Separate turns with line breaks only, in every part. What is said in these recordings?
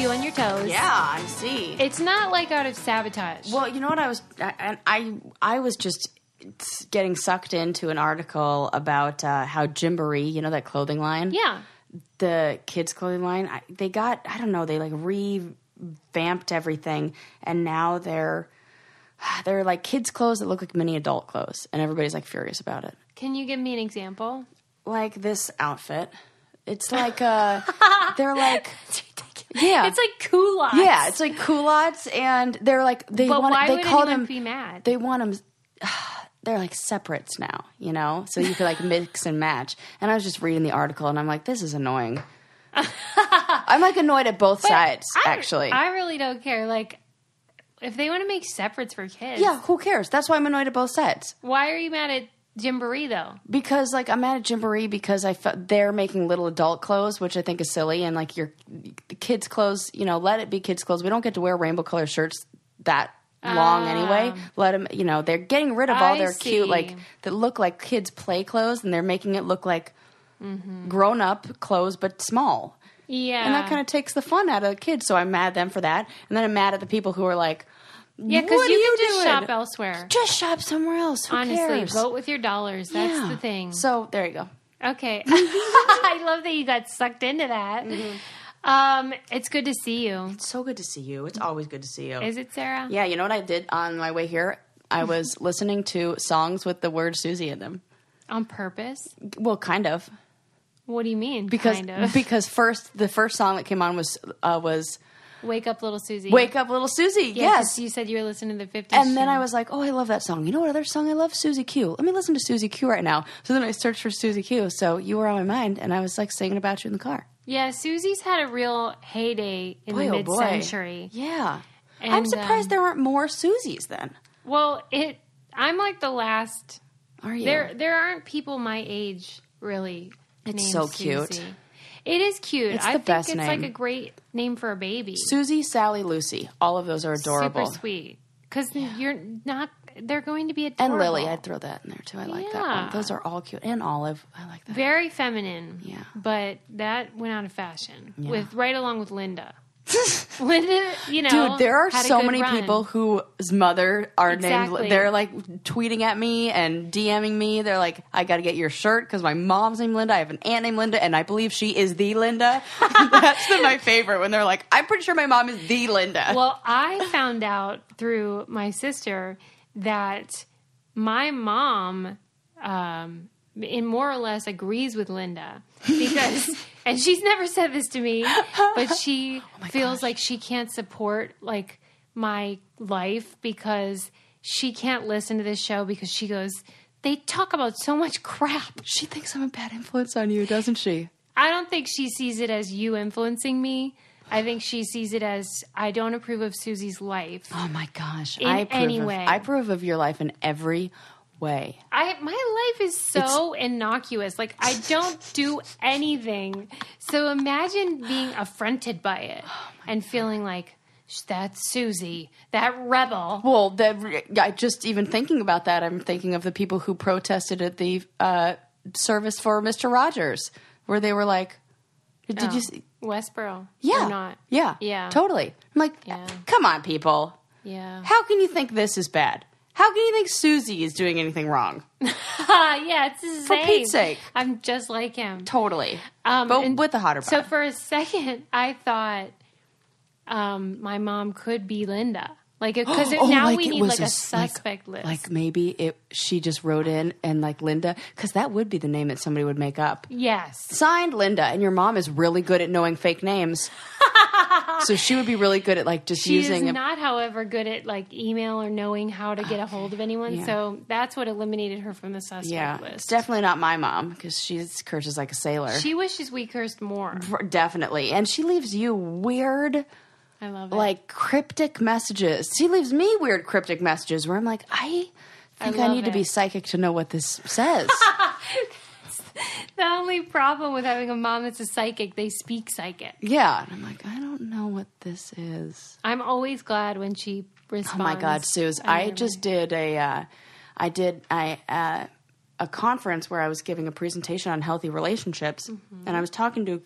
you on your toes.
Yeah, I see.
It's not like out of sabotage.
Well, you know what I was just getting sucked into an article about how Gymboree, you know, that clothing line?
Yeah.
The kids' clothing line, they like revamped everything, and now they're like kids' clothes that look like mini adult clothes, and everybody's like furious about it.
Can you give me an example?
Like this outfit. It's like, they're like, yeah.
It's like culottes.
Yeah, it's like culottes, and they're like,
but why would anyone be mad?
They want them, they're like separates now, you know? So you could like mix and match. And I was just reading the article, and I'm like, this is annoying. I'm like annoyed at both sides, actually.
I really don't care. Like, if they want to make separates for kids.
Yeah, who cares? That's why I'm annoyed at both sides.
Why are you mad at Gymboree, though?
Because, like, I'm mad at Gymboree because they're making little adult clothes, which I think is silly. And, like, the kids' clothes, you know, let it be kids' clothes. We don't get to wear rainbow color shirts that long anyway. Let them, you know, they're getting rid of all their cute, like, that look like kids' play clothes, and they're making it look like grown-up clothes, but small.
Yeah.
And that kind of takes the fun out of the kids. So I'm mad at them for that. And then I'm mad at the people who are like,
yeah, because you can just shop elsewhere.
Just shop somewhere else. Who
Honestly,
cares?
vote with your dollars. That's the thing.
So there you go.
Okay. I love that you got sucked into that. Mm-hmm. It's good to see you.
It's so good to see you. It's always good to see you.
Is it, Sarah?
Yeah, you know what I did on my way here? I was listening to songs with the word Susie in them.
On purpose?
Well, kind of.
What do you mean,
kind of? Because the first song that came on was
Wake Up Little Susie.
Wake Up Little Susie, yes.
You said you were listening to the 50s.
And then I was like, oh, I love that song. You know what other song I love? Susie Q. Let me listen to Susie Q right now. So then I searched for Susie Q. So you were on my mind, and I was like singing about you in the car.
Yeah, Susie's had a real heyday in the mid-century.
Yeah.
And,
I'm surprised there aren't more Susies then.
Well, I'm like the last.
Are you?
There aren't people my age, really.
It's so cute.
Susie. It is cute.
It's the best name.
It's like a great name for a baby.
Susie, Sally, Lucy. All of those are adorable.
Super sweet. Because you're not... They're going to be adorable.
And Lily. I'd throw that in there, too. I like that one. Those are all cute. And Olive. I like that.
Very feminine.
Yeah.
But that went out of fashion. Right along with Linda. Linda, you know,
dude, there are so many
run.
people whose mother are named. They're like tweeting at me and DMing me. They're like, "I got to get your shirt because my mom's named Linda. I have an aunt named Linda, and I believe she is the Linda." That's my favorite when they're like, "I'm pretty sure my mom is the Linda."
Well, I found out through my sister that my mom, in more or less, agrees with Linda because. And she's never said this to me, but she feels like she can't support like my life because she can't listen to this show because she goes, they talk about so much crap.
She thinks I'm a bad influence on you, doesn't she?
I don't think she sees it as you influencing me. I think she sees it as I don't approve of Susie's life.
Oh my gosh.
I
approve of your life in every way.
My life is so innocuous. Like, I don't do anything. So imagine being affronted by it and feeling like, that's Susie, that rebel.
Well, just even thinking about that, I'm thinking of the people who protested at the service for Mr. Rogers, where they were like, did you see?
Westboro.
Yeah.
Or not.
Yeah.
Yeah.
Totally. I'm like, come on, people.
Yeah.
How can you think this is bad? How can you think Susie is doing anything wrong?
Yeah, it's the same.
For Pete's sake.
I'm just like him.
Totally. But with the hotter part.
So for a second, I thought my mom could be Linda. Like, because now we need like a suspect list.
Like maybe she just wrote in and like Linda, because that would be the name that somebody would make up.
Yes.
Signed Linda, and your mom is really good at knowing fake names. So she would be really good at like just using.
She is not, however, good at like email or knowing how to get a hold of anyone. Yeah. So that's what eliminated her from the suspect list.
It's definitely not my mom because she curses like a sailor.
She wishes we cursed more.
Definitely, and she leaves you weird.
I love it.
Like cryptic messages. She leaves me weird cryptic messages where I'm like, I think I need to be psychic to know what this says.
The only problem with having a mom that's a psychic, they speak psychic.
Yeah. And I'm like, I don't know what this is.
I'm always glad when she responds.
Oh my God, Suze. I just did a conference where I was giving a presentation on healthy relationships. Mm-hmm. And I was talking to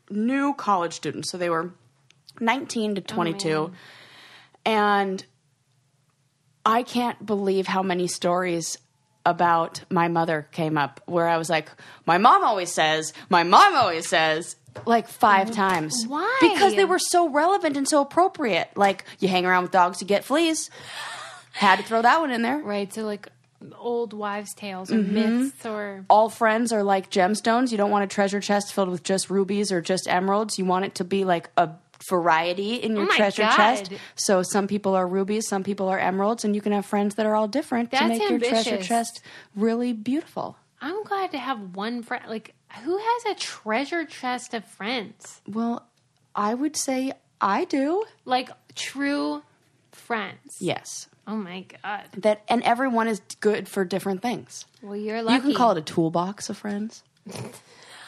new college students. So they were 19 to 22.
Oh,
and I can't believe how many stories about my mother came up where I was like, my mom always says, like 5 times.
Why?
Because they were so relevant and so appropriate. Like, you hang around with dogs, you get fleas. Had to throw that one in there.
Right, so like old wives' tales or myths or...
All friends are like gemstones. You don't want a treasure chest filled with just rubies or just emeralds. You want it to be like a variety in your treasure chest. So some people are rubies, some people are emeralds, and you can have friends that are all different to make your treasure chest really beautiful.
I'm glad to have one friend. Like, who has a treasure chest of friends?
Well, I would say I do.
Like, true friends.
Yes.
Oh my God.
And everyone is good for different things.
Well, you're lucky.
You can call it a toolbox of friends.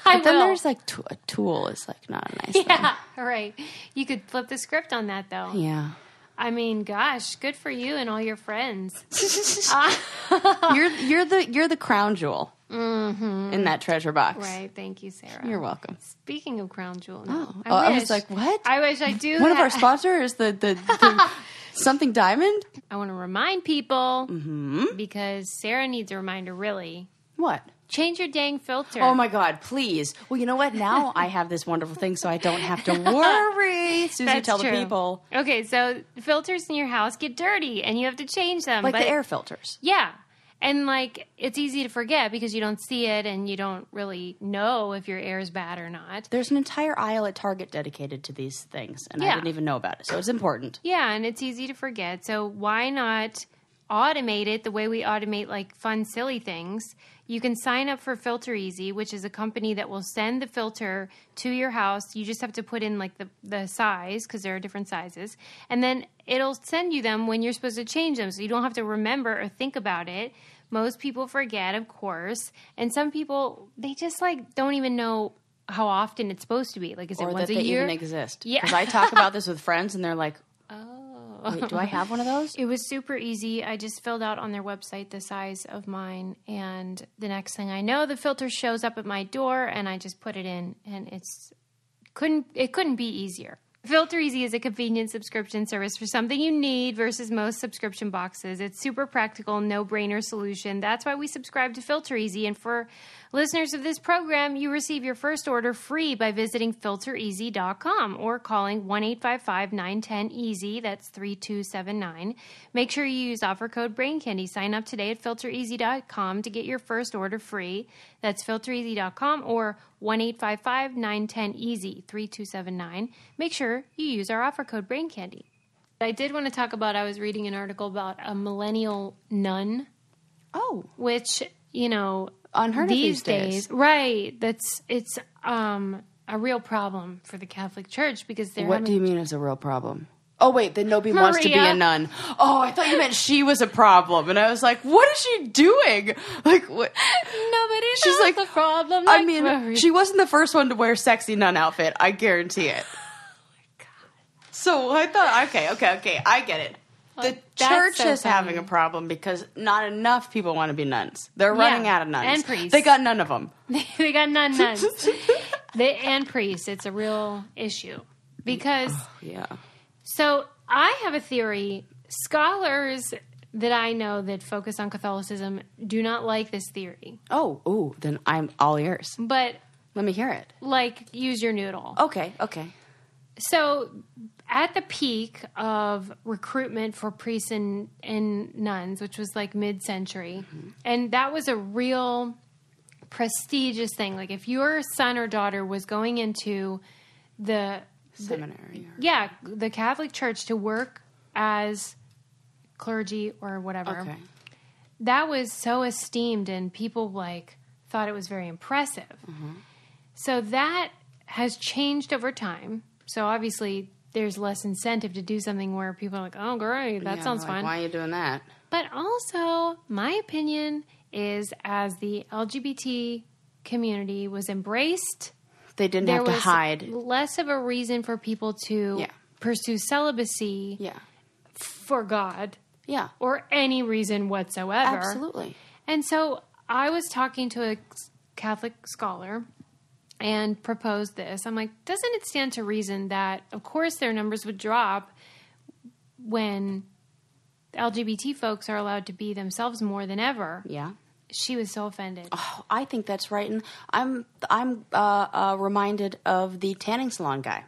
But
then there's like a tool is like not a nice thing.
Yeah, right. You could flip the script on that though.
Yeah.
I mean, gosh, good for you and all your friends.
You're the crown jewel in that treasure box.
Right. Thank you, Sarah.
You're welcome.
Speaking of crown jewel,
I was like, what?
I wish I do.
One of our sponsors is the something diamond.
I want to remind people because Sarah needs a reminder. Really,
what?
Change your dang filter.
Oh my God, please. Well, you know what? Now I have this wonderful thing so I don't have to worry. Susie,
That's
tell
true.
the people.
Okay, so filters in your house get dirty and you have to change them.
Like the air filters.
Yeah. And like, it's easy to forget because you don't see it and you don't really know if your air is bad or not.
There's an entire aisle at Target dedicated to these things, and I didn't even know about it. So it's important.
Yeah, and it's easy to forget. So why not automate it the way we automate like fun, silly things? You can sign up for Filter Easy, which is a company that will send the filter to your house. You just have to put in like the size because there are different sizes. And then it'll send you them when you're supposed to change them. So you don't have to remember or think about it. Most people forget, of course. And some people, they just like don't even know how often it's supposed to be. Like, is it once a year? Or that they
even exist.
Yeah.
Because I talk about this with friends and they're like,
oh.
Wait, do I have one of those?
It was super easy. I just filled out on their website the size of mine, and the next thing I know, the filter shows up at my door, and I just put it in, and it couldn't be easier. Filter Easy is a convenient subscription service for something you need versus most subscription boxes. It's super practical, no-brainer solution. That's why we subscribe to Filter Easy. And for listeners of this program, you receive your first order free by visiting filtereasy.com or calling 1-855-910-EASY. That's 3279. Make sure you use offer code BRAINCANDY. Sign up today at filtereasy.com to get your first order free. That's filtereasy.com or 1-855-910-EASY, 3279. Make sure you use our offer code BRAINCANDY. I did want to talk about, I was reading an article about a millennial nun.
Oh.
Which, you know,
unheard of these days.
Right. It's a real problem for the Catholic Church because they're
What do you mean it's a real problem? Oh, wait, then nobody wants to be a nun. Oh, I thought you meant she was a problem. And I was like, what is she doing? Like, what?
Nobody
She's
knows
like,
the problem.
I mean, she wasn't the first one to wear sexy nun outfit. I guarantee it.
Oh, my God.
So I thought, okay, I get it. The church is having a problem because not enough people want to be nuns. They're running out of nuns.
And priests.
They got none of them.
They got nuns. And priests. It's a real issue. Because...
yeah.
So I have a theory. Scholars that I know that focus on Catholicism do not like this theory.
Oh, then I'm all ears.
But
let me hear it.
Like, use your noodle.
Okay.
So at the peak of recruitment for priests and nuns, which was like mid-century, and that was a real prestigious thing. Like if your son or daughter was going into the
seminary.
The Catholic Church to work as clergy or whatever.
Okay.
That was so esteemed and people like thought it was very impressive. So that has changed over time. So obviously there's less incentive to do something where people are like, oh great, that sounds fun.
Why are you doing that?
But also my opinion is as the LGBT community was embraced,
they didn't have to hide.
Less of a reason for people to pursue celibacy for God.
Yeah.
Or any reason whatsoever.
Absolutely.
And so I was talking to a Catholic scholar, and proposed this. I'm like, doesn't it stand to reason that, of course, their numbers would drop when LGBT folks are allowed to be themselves more than ever?
Yeah.
She was so offended.
Oh, I think that's right. And I'm reminded of the tanning salon guy.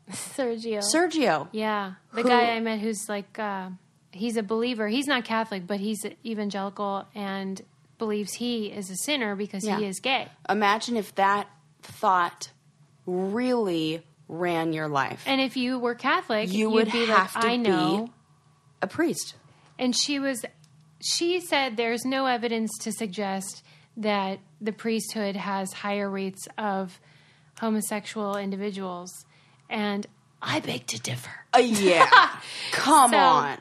Sergio.
Yeah. The guy I met who's like, he's a believer. He's not Catholic, but he's evangelical and believes he is a sinner because he is gay.
Imagine if that thought really ran your life.
And if you were Catholic,
you would
be
have
like,
to
I know.
be a priest.
And she said there's no evidence to suggest that the priesthood has higher rates of homosexual individuals. And I beg to differ.
Yeah. Come on.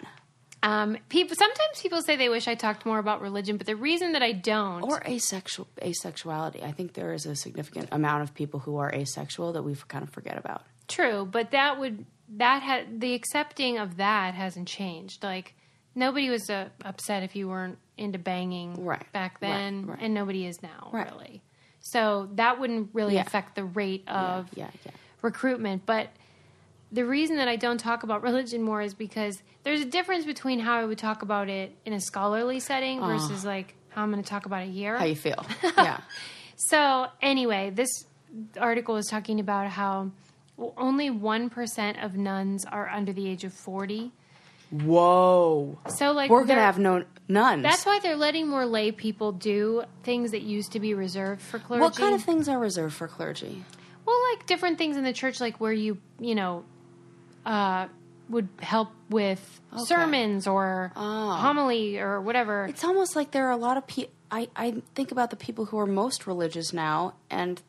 Sometimes people say they wish I talked more about religion, but the reason that I don't,
or asexuality. I think there is a significant amount of people who are asexual that we kind of forget about.
True, but the accepting of that hasn't changed. Like nobody was upset if you weren't into banging back then,
right.
and nobody is now really. So that wouldn't really affect the rate of recruitment, but. The reason that I don't talk about religion more is because there's a difference between how I would talk about it in a scholarly setting versus like how I'm going to talk about it here.
How you feel. Yeah.
So anyway, this article was talking about how only 1% of nuns are under the age of 40.
Whoa.
So like
we're going to have no nuns.
That's why they're letting more lay people do things that used to be reserved for clergy.
What kind of things are reserved for clergy?
Well, like different things in the church, like where you know, would help with sermons or homily or whatever.
It's almost like there are a lot of people. I think about the people who are most religious now, and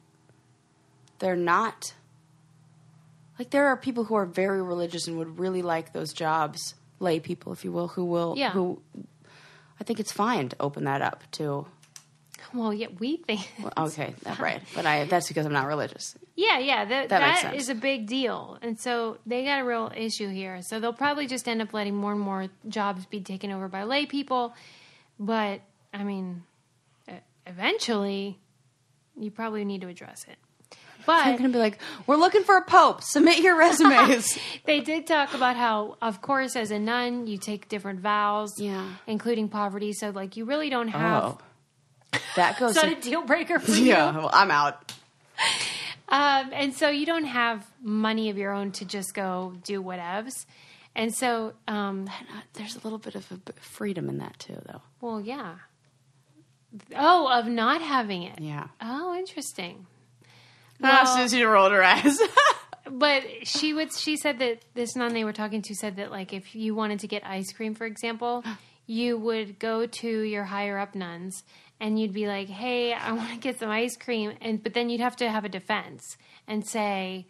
they're not. Like there are people who are very religious and would really like those jobs, lay people, if you will, who I think it's fine to open that up to.
Well, yeah, we think.
Well, okay, right, but that's because I'm not religious.
Yeah,
that makes sense.
Is a big deal, and so they got a real issue here. So they'll probably just end up letting more and more jobs be taken over by lay people. But I mean, eventually, you probably need to address it. But
I'm going to be like, we're looking for a pope. Submit your resumes.
They did talk about how, of course, as a nun, you take different vows, including poverty. So, like, you really don't have.
Oh. That goes.
Is that a deal breaker for you?
Yeah, well, I'm out.
And so you don't have money of your own to just go do whatevs. And so
there's a little bit of freedom in that too, though.
Well, yeah. Oh, of not having it.
Yeah.
Oh, interesting.
Susie rolled her eyes.
But she said that this nun they were talking to said that like if you wanted to get ice cream, for example, you would go to your higher up nuns and you'd be like, hey, I want to get some ice cream. But then you'd have to have a defense and say,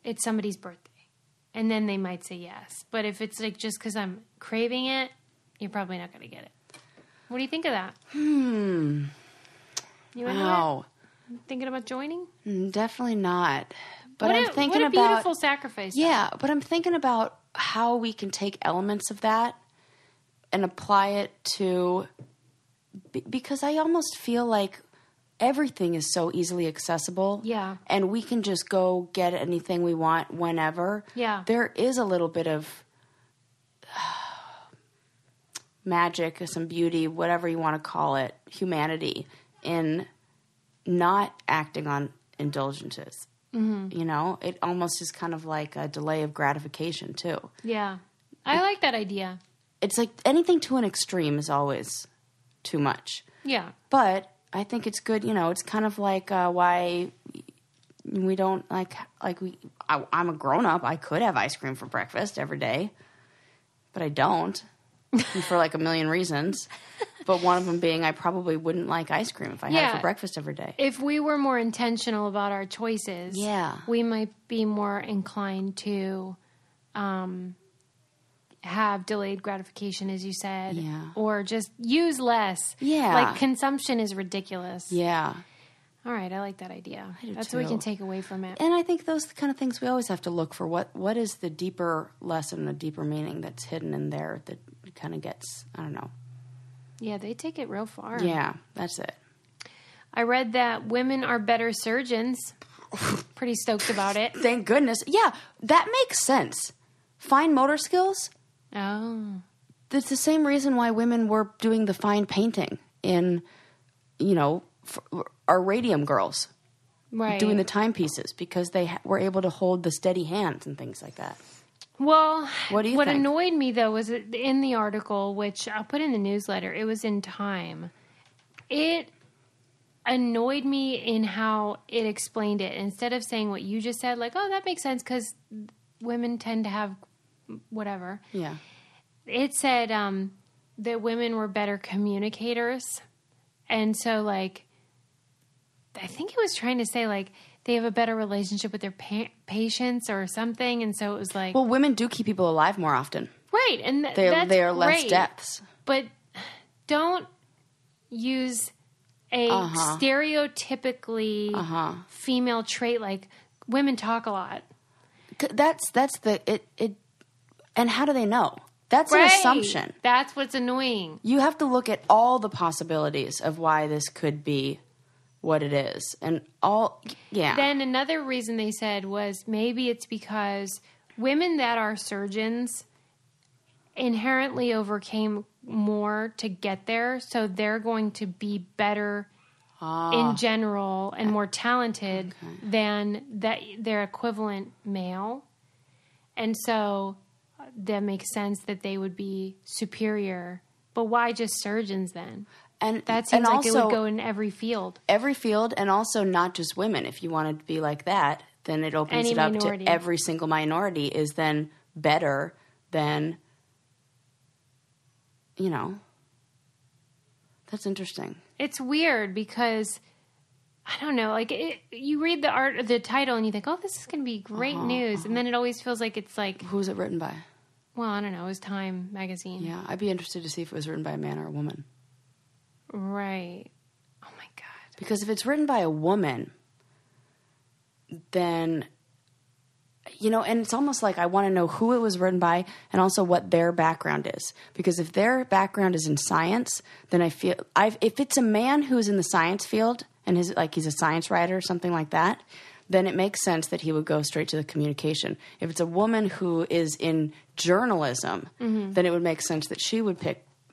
it's somebody's birthday. And then they might say yes. But if it's like just because I'm craving it, you're probably not going to get it. What do you think of that? You
wow.
Thinking about joining?
Definitely not. But I'm thinking
what a beautiful sacrifice.
Yeah, but I'm thinking about how we can take elements of that and apply it to... Because I almost feel like everything is so easily accessible.
Yeah.
And we can just go get anything we want whenever.
Yeah.
There is a little bit of magic, some beauty, whatever you want to call it, humanity, in not acting on indulgences. Mm-hmm. You know? It almost is kind of like a delay of gratification, too.
Yeah. I like that idea.
It's like anything to an extreme is always... too much.
Yeah.
But I think it's good, you know, it's kind of like why we don't I'm a grown up. I could have ice cream for breakfast every day, but I don't for like a million reasons. But one of them being I probably wouldn't like ice cream if I had it for breakfast every day.
If we were more intentional about our choices, we might be more inclined to have delayed gratification, as you said, or just use less. Yeah. Like consumption is ridiculous.
Yeah.
All right. I like that idea. That's what we can take away from it.
And I think those are the kind of things we always have to look for. What is the deeper lesson, the deeper meaning that's hidden in there that kind of gets, I don't know.
Yeah. They take it real far.
Yeah. That's it.
I read that women are better surgeons. Pretty stoked about it.
Thank goodness. Yeah, that makes sense. Fine motor skills.
Oh.
That's the same reason why women were doing the fine painting in, our radium girls.
Right.
Doing the timepieces because they were able to hold the steady hands and things like that.
Well,
what
think? Annoyed me, though, was in the article, which I'll put in the newsletter, it was in Time. It annoyed me in how it explained it. Instead of saying what you just said, like, oh, that makes sense because women tend to have whatever.
Yeah.
It said that women were better communicators. And so, like, I think it was trying to say, like, they have a better relationship with their patients or something. And so it was like...
Well, women do keep people alive more often.
Right. And
they are less deaths.
But don't use a stereotypically female trait like women talk a lot.
That's and how do they know? That's an assumption.
That's what's annoying.
You have to look at all the possibilities of why this could be what it is. And Then
another reason they said was maybe it's because women that are surgeons inherently overcame more to get there, so they're going to be better in general and more talented than their equivalent male. And so that makes sense that they would be superior. But why just surgeons then? And that seems like it would go in every field.
Every field, and also not just women. If you wanted to be like that, then it opens it up to every single minority is then better than, That's interesting.
It's weird because, I don't know, like you read the title and you think, oh, this is going to be great news. And then it always feels like it's like...
Who's it written by?
Well, I don't know. It was Time magazine.
Yeah, I'd be interested to see if it was written by a man or a woman.
Right. Oh, my God.
Because if it's written by a woman, then, and it's almost like I want to know who it was written by and also what their background is. Because if their background is in science, then I feel, if it's a man who's in the science field and he's a science writer or something like that, then it makes sense that he would go straight to the communication. If it's a woman who is in journalism, then it would make sense that she would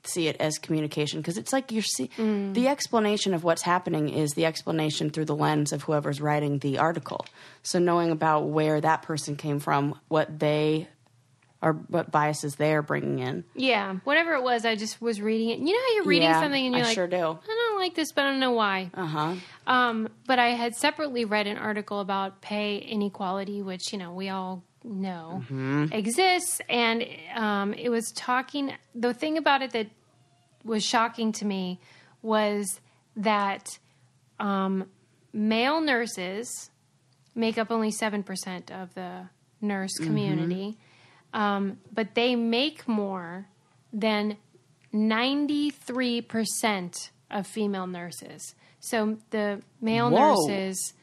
see it as communication, because it's like the explanation of what's happening is the explanation through the lens of whoever's writing the article. So knowing about where that person came from, what biases they're bringing in.
Yeah, whatever it was, I just was reading it. You know how you're reading something and you're like,
sure do.
I don't like this, but I don't know why. But I had separately read an article about pay inequality, which, we all know exists. And it was talking, the thing about it that was shocking to me was that male nurses make up only 7% of the nurse community, but they make more than 93% of female nurses. So the male nurses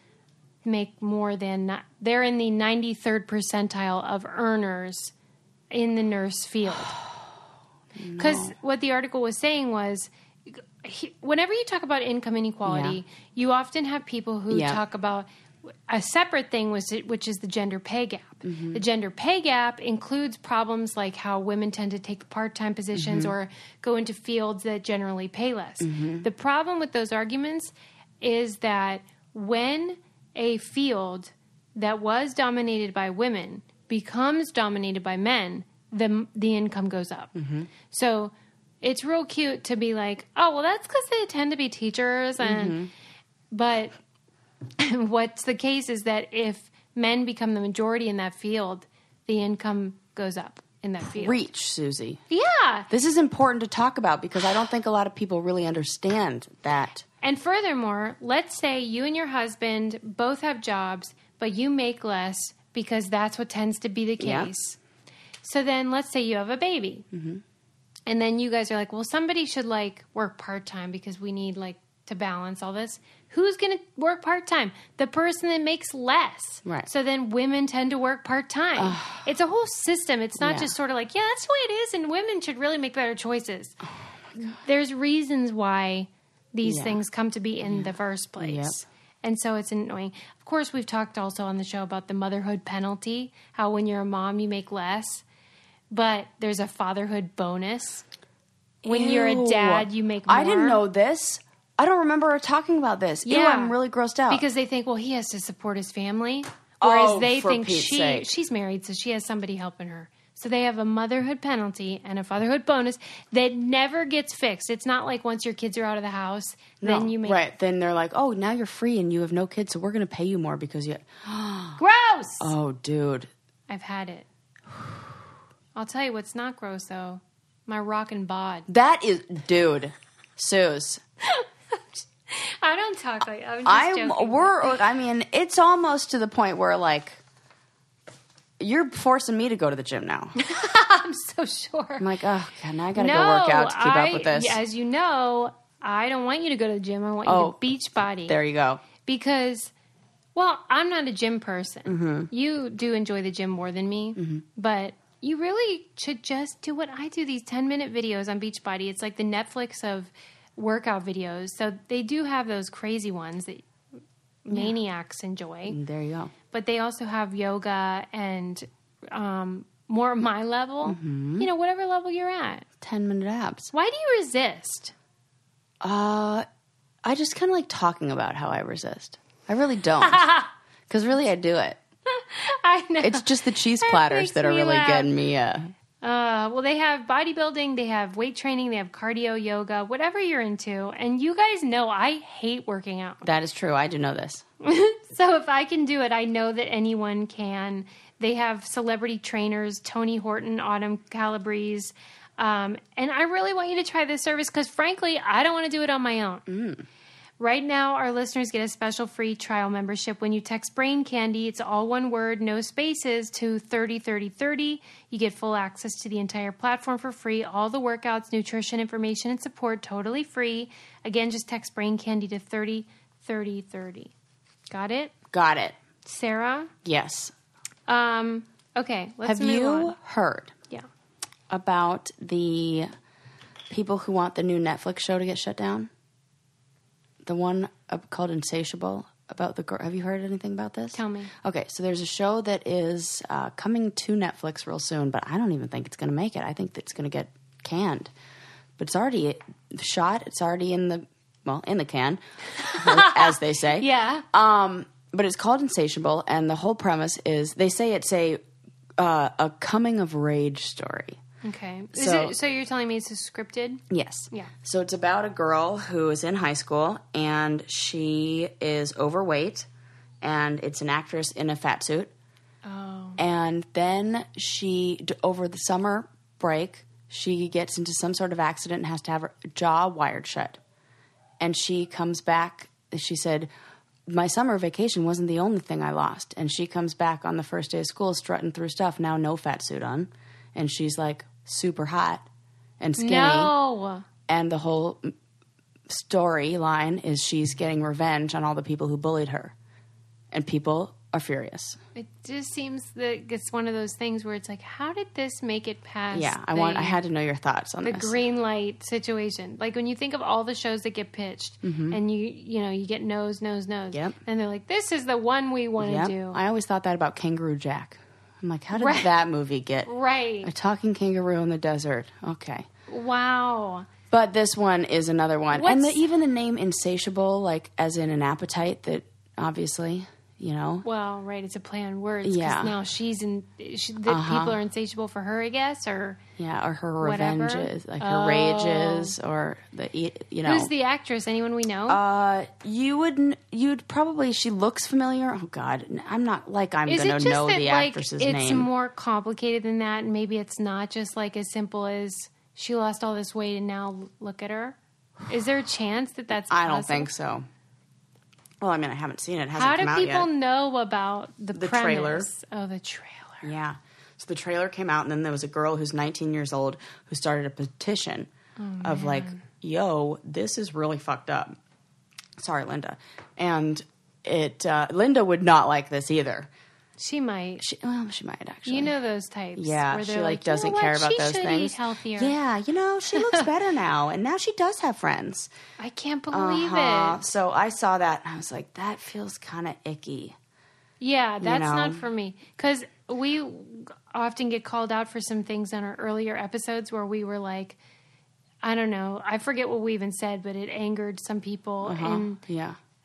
make more than, they're in the 93rd percentile of earners in the nurse field. Because what the article was saying was, whenever you talk about income inequality, you often have people who talk about a separate thing, which is the gender pay gap. The gender pay gap includes problems like how women tend to take part-time positions or go into fields that generally pay less. The problem with those arguments is that when a field that was dominated by women becomes dominated by men, the income goes up. So it's real cute to be like, oh, well, that's because they tend to be teachers. But what's the case is that if men become the majority in that field, the income goes up in that field.
Preach, Susie.
Yeah.
This is important to talk about because I don't think a lot of people really understand that.
And furthermore, let's say you and your husband both have jobs, but you make less because that's what tends to be the case. So then let's say you have a baby. And then you guys are like, well, somebody should work part-time because we need to balance all this. Who's going to work part-time? The person that makes less.
Right.
So then women tend to work part-time. It's a whole system. It's not just sort of like, yeah, that's the way it is, and women should really make better choices. There's reasons why these things come to be in the first place.
Yep.
And so it's annoying. Of course, we've talked also on the show about the motherhood penalty, how when you're a mom, you make less. But there's a fatherhood bonus. When you're a dad, you make more.
I didn't know this. I don't remember her talking about this.
Yeah.
Ew, I'm really grossed out.
Because they think, well, he has to support his family. Whereas they
for
think
Pete's sake.
she's married, so she has somebody helping her. So they have a motherhood penalty and a fatherhood bonus that never gets fixed. It's not like once your kids are out of the house, then you make...
Right. Then they're like, oh, now you're free and you have no kids, so we're going to pay you more because you...
Gross!
Oh, dude.
I've had it. I'll tell you what's not gross, though. My rockin' bod.
That is... Dude. Suze.
I don't talk like... I'm just joking.
I mean, it's almost to the point where, like... You're forcing me to go to the gym now.
I'm so sure.
I'm like, oh, God, now I got to go work out to keep up with this.
As you know, I don't want you to go to the gym. I want you to beach body.
There you go.
Because, well, I'm not a gym person.
Mm-hmm.
You do enjoy the gym more than me. But you really should just do what I do, these 10-minute videos on Beachbody. It's like the Netflix of workout videos. So they do have those crazy ones that maniacs enjoy.
There you go.
But they also have yoga and more my level. You know, whatever level you're at.
10-minute abs.
Why do you resist?
I just kind of like talking about how I resist. I really don't. Because really I do it.
I know.
It's just the cheese platters that are really getting me.
Well, they have bodybuilding, they have weight training, they have cardio, yoga, whatever you're into. And you guys know I hate working out.
That is true. I do know this.
So if I can do it, I know that anyone can. They have celebrity trainers, Tony Horton, Autumn Calabrese. And I really want you to try this service because, frankly, I don't want to do it on my own. Right now, our listeners get a special free trial membership when you text Brain Candy. It's all one word, no spaces, to 303030. You get full access to the entire platform for free. All the workouts, nutrition, information, and support totally free. Again, just text Brain Candy to 303030. Got it?
Got it.
Sarah?
Yes.
Okay, let's move on.
Have you heard about the people who want the new Netflix show to get shut down? The one called Insatiable about the girl. Have you heard anything about this?
Tell me.
Okay, so there's a show that is coming to Netflix real soon, but I don't even think it's going to make it. I think it's going to get canned. But it's already shot. It's already in the can, as they say.
Yeah.
But it's called Insatiable, and the whole premise is they say it's a coming of rage story.
Okay. So you're telling me it's scripted?
Yes.
Yeah.
So it's about a girl who is in high school, and she is overweight, and it's an actress in a fat suit.
Oh.
And then over the summer break, she gets into some sort of accident and has to have her jaw wired shut. And she comes back, she said, my summer vacation wasn't the only thing I lost. And she comes back on the first day of school strutting through stuff, now no fat suit on. And she's like super hot and skinny.
No.
And the whole storyline is she's getting revenge on all the people who bullied her. And people are furious.
It just seems that it's one of those things where it's like, how did this make it past?
Yeah, I had to know your thoughts on
the
this.
green light situation. Like when you think of all the shows that get pitched, and you get no's.
Yep.
And they're like, this is the one we want to do.
I always thought that about Kangaroo Jack. I'm like, how did that movie get?
Right.
A talking kangaroo in the desert. Okay.
Wow.
But this one is another one. And even the name Insatiable, like as in an appetite that obviously,
Well, right. It's a play on words.
Yeah.
Because now people are insatiable for her, I guess, or...
Yeah, or her revenge
whatever.
is, like her rage is, or
Who's the actress? Anyone we know?
You'd probably, she looks familiar. Oh God, I'm not like I'm going to know the actress's name.
It's more complicated than that, and maybe it's not just like as simple as she lost all this weight and now look at her. Is there a chance that that's possible?
I don't think so. Well, I mean, I haven't seen it. It hasn't
How
come out
do
yet.
people know about the premise?
Trailer?
Oh, the trailer.
Yeah. So the trailer came out, and then there was a girl who's 19 years old who started a petition of like, yo, this is really fucked up. Sorry, Linda. And Linda would not like this either.
She might.
She might actually.
You know those types.
Yeah,
where
she
they're
like doesn't care about those
she
things.
Eat healthier.
Yeah, she looks better now, and now she does have friends.
I can't believe it.
So I saw that, and I was like, that feels kind of icky.
Yeah, that's not for me. Because we often get called out for some things on our earlier episodes where we were like, I don't know, I forget what we even said, but it angered some people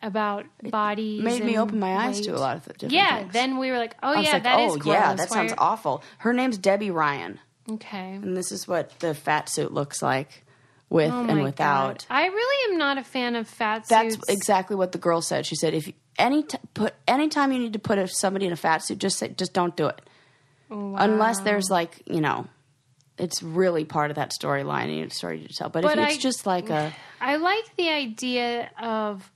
about bodies.
Made me open my eyes
weight.
to a lot of different things.
Then we were like,
that is gross. Yeah, that sounds awful. Her name's Debbie Ryan.
Okay.
And this is what the fat suit looks like with and without.
God. I really am not a fan of fat
suits. That's
suits.
exactly what the girl said. She said, if anytime you need to put somebody in a fat suit, just don't do it.
Wow.
Unless there's like, it's really part of that storyline and it's a story to tell. But if it's just like
I like the idea of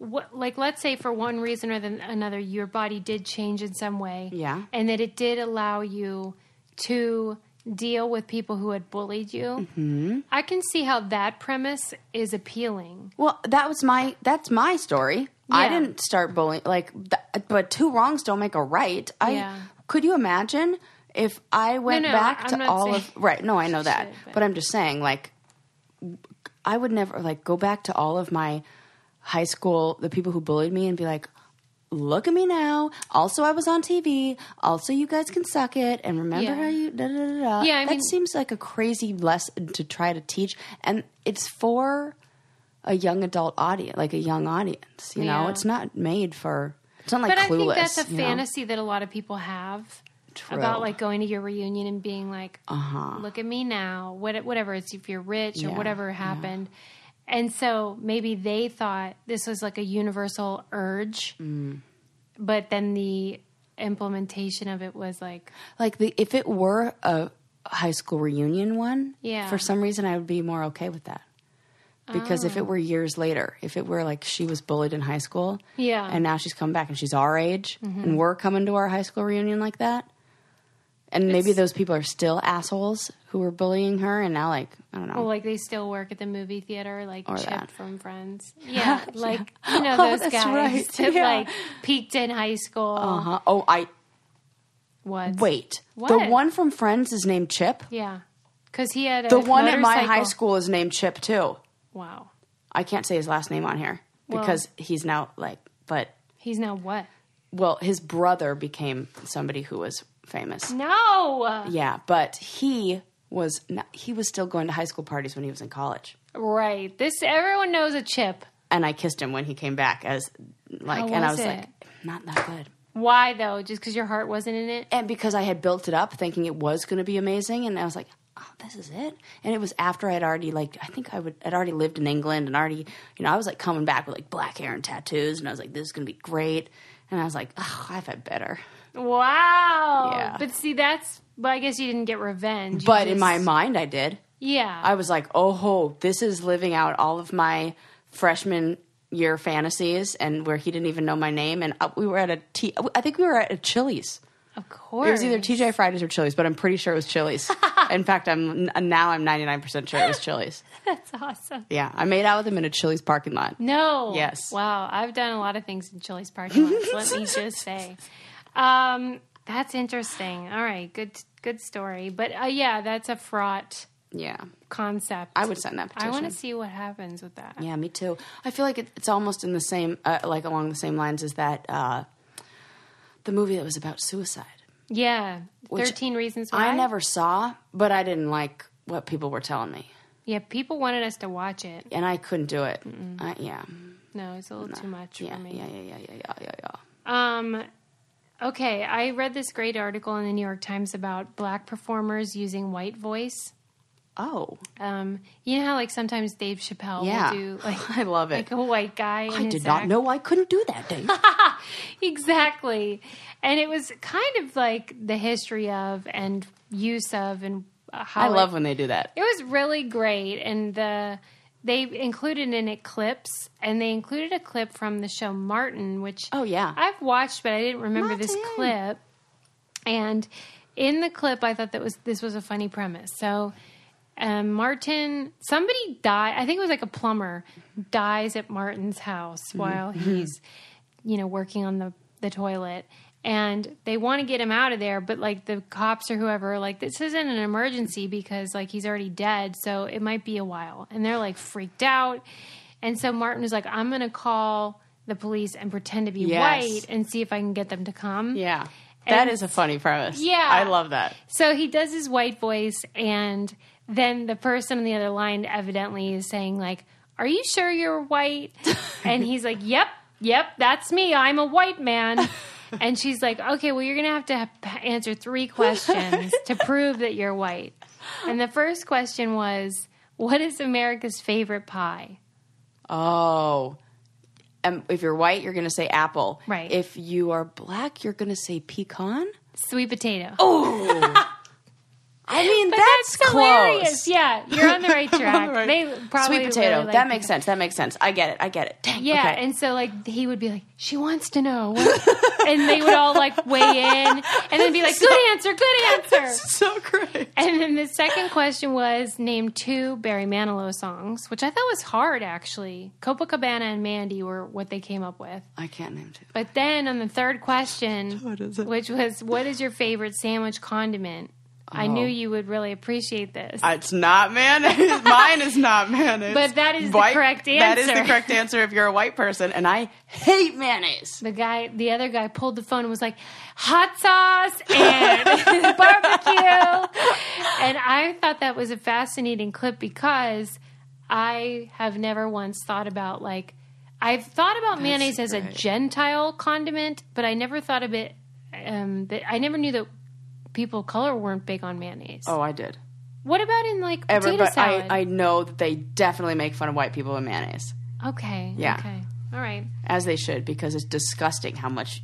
let's say for one reason or another, your body did change in some way.
Yeah.
And that it did allow you to deal with people who had bullied you. Mm-hmm. I can see how that premise is appealing.
Well, that's my story. Yeah. I didn't start bullying, but two wrongs don't make a right. Could you imagine if I went back to all of... Right, no, I know that. But I'm just saying, I would never, go back to all of my high school, the people who bullied me and be like, look at me now. Also, I was on TV. Also, you guys can suck it. And remember how you... Da-da-da-da. Yeah, that seems like a crazy lesson to try to teach. And it's for a young adult audience, like a young audience. You know? It's not made for... It's not like Clueless. But I think
that's a fantasy that a lot of people have. True. About going to your reunion and being like, look at me now. Whatever. It's if you're rich or whatever happened. And so maybe they thought this was like a universal urge, but then the implementation of it was
if it were a high school reunion one, for some reason I would be more okay with that. Because if it were years later, if it were like she was bullied in high school, and now she's come back and she's our age, and we're coming to our high school reunion like that, and maybe those people are still assholes who were bullying her, and now, I don't know.
Well, they still work at the movie theater, or Chip
that.
From Friends. Yeah, those guys that, peaked in high school.
Uh-huh. Oh,
What?
Wait.
What?
The one from Friends is named Chip?
Yeah. Because he had
The one at my high school is named Chip, too.
Wow.
I can't say his last name on here, because he's now, but...
He's now what?
Well, his brother became somebody who was famous.
No.
Yeah, but he was still going to high school parties when he was in college.
Right. Everyone knows a Chip.
And I kissed him when he came back I was not that good.
Why though? Just because your heart wasn't in it?
And because I had built it up thinking it was going to be amazing, and I was like, oh, this is it. And it was after I'd already I'd already lived in England and already, I was coming back with black hair and tattoos, and I was like, this is going to be great. And I was like, oh, I've had better.
Wow.
Yeah.
But see, I guess you didn't get revenge.
In my mind, I did.
Yeah.
I was like, oh, this is living out all of my freshman year fantasies, and where he didn't even know my name. And we were at I think we were at a Chili's.
Of course.
It was either TJ Fridays or Chili's, but I'm pretty sure it was Chili's. In fact, I'm 99% sure it was Chili's.
That's awesome.
Yeah. I made out with him in a Chili's parking lot.
No.
Yes.
Wow. I've done a lot of things in Chili's parking lots, let me just say. That's interesting. All right. Good story. But that's a fraught concept.
I would send that petition.
I want to see what happens with that.
Yeah, me too. I feel like it's almost in the same, along the same lines as that, the movie that was about suicide.
Yeah. 13 Reasons Why.
I never saw, but I didn't like what people were telling me.
Yeah, people wanted us to watch it.
And I couldn't do it.
No, it's a little too much for me.
Yeah.
Okay, I read this great article in the New York Times about black performers using white voice.
Oh.
You know how sometimes Dave Chappelle will do
I love it.
A white guy.
I did not know I couldn't do that, Dave.
Exactly. And it was kind of the history of and use of and how
I love when they do that.
It was really great. And they included in it clips, and they included a clip from the show Martin, which I've watched, but I didn't remember this clip. And in the clip, I thought this was a funny premise. So Martin, somebody died. I think it was a plumber dies at Martin's house while he's, working on the toilet. And they want to get him out of there, but like the cops or whoever are like, this isn't an emergency because like he's already dead, so it might be a while. And they're like freaked out. And so Martin was like, I'm going to call the police and pretend to be white and see if I can get them to come.
Yeah. That is a funny premise.
Yeah.
I love that.
So he does his white voice, and then the person on the other line evidently is saying like, are you sure you're white? And he's like, yep, that's me. I'm a white man. And she's like, okay, well, you're going to have answer 3 questions to prove that you're white. And the first question was, what is America's favorite pie?
Oh. If you're white, you're going to say apple.
Right.
If you are black, you're going to say pecan?
Sweet potato.
Oh. I mean, that's close.
Hilarious. Yeah, you're on the right track.
Right.
They probably
Sweet potato.
really
That makes sense. That makes sense. I get it. Dang.
Yeah,
okay.
and so like he would be like, she wants to know, and they would all like weigh in, and then be like, good answer.
So great.
And then the second question was name 2 Barry Manilow songs, which I thought was hard actually. Copacabana and Mandy were what they came up with.
I can't name 2.
But then on the third question,
What is it?
which was what is your favorite sandwich condiment? I knew you would really appreciate this.
It's not mayonnaise. Mine is not mayonnaise.
But that is the correct answer.
That is the correct answer if you're a white person, and I hate mayonnaise.
The other guy pulled the phone and was like, hot sauce and barbecue. And I thought that was a fascinating clip because I have never once thought about I've thought about mayonnaise as a Gentile condiment, but I never thought of it, I never knew that people of color weren't big on mayonnaise.
Oh, I did.
What about in potato salad?
I know that they definitely make fun of white people with mayonnaise.
Okay.
Yeah.
Okay. All right.
As they should, because it's disgusting how much.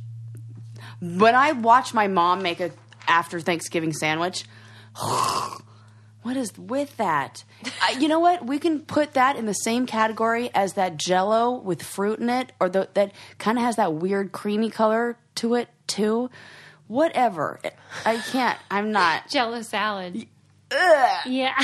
When I watch my mom make a after Thanksgiving sandwich, what is with that? You know what? We can put that in the same category as that Jell-O with fruit in it, or that kind of has that weird creamy color to it too. Whatever. I can't. I'm not.
Jell-O salad.
Ugh.
Yeah.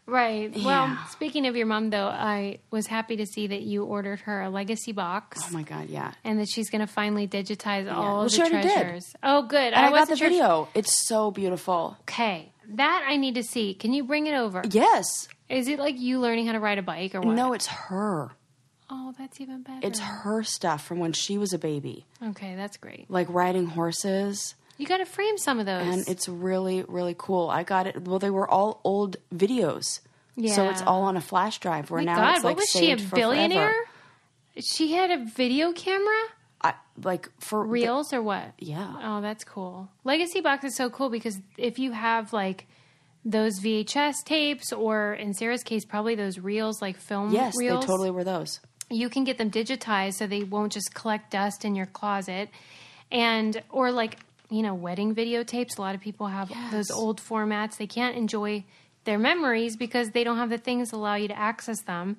Right.
Yeah.
Well, speaking of your mom, though, I was happy to see that you ordered her a legacy box.
Oh, my God, yeah.
And that she's going to finally digitize all
Well,
of
she
the
already
treasures.
did.
Oh, good.
And I got the
wasn't sure
video. It's so beautiful.
Okay. That I need to see. Can you bring it over?
Yes.
Is it like you learning how to ride a bike or what?
No, it's her.
Oh, that's even better.
It's her stuff from when she was a baby.
Okay, that's great.
Like riding horses.
You got to frame some of those.
And it's really, really cool. I got it. Well, they were all old videos.
Yeah.
So it's all on a flash drive where
My
now
God,
it's like
what was she, a
saved for
billionaire?
forever.
She had a video camera?
For
Reels or what?
Yeah.
Oh, that's cool. Legacy Box is so cool because if you have like those VHS tapes or in Sarah's case, probably those reels, like film
Yes,
reels.
they totally were those.
You can get them digitized so they won't just collect dust in your closet. Or like, wedding videotapes. A lot of people have those old formats. They can't enjoy their memories because they don't have the things that allow you to access them.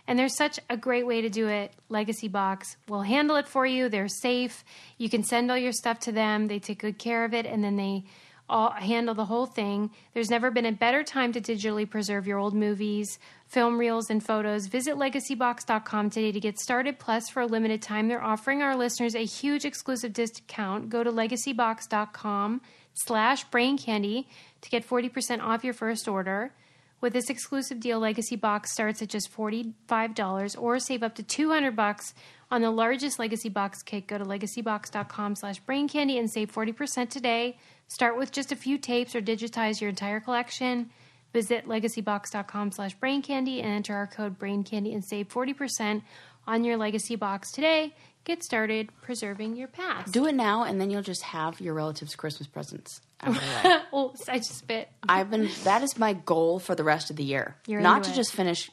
And there's such a great way to do it. Legacy Box will handle it for you. They're safe. You can send all your stuff to them. They take good care of it, and then they all handle the whole thing. There's never been a better time to digitally preserve your old movies, film reels, and photos. Visit legacybox.com today to get started. Plus, for a limited time, they're offering our listeners a huge exclusive discount. Go to legacybox.com/braincandy to get 40% off your first order. With this exclusive deal, Legacy Box starts at just $45 or save up to $200 on the largest Legacy Box kit. Go to legacybox.com/braincandy and save 40% today. Start with just a few tapes or digitize your entire collection. Visit legacybox.com/braincandy and enter our code BRAINCANDY and save 40% on your Legacy Box today. Get started preserving your past.
Do it now, and then you'll just have your relatives' Christmas presents out of the way.
Oh, I just spit.
That is my goal for the rest of the year.
You're
Not
into
to
it.
just finish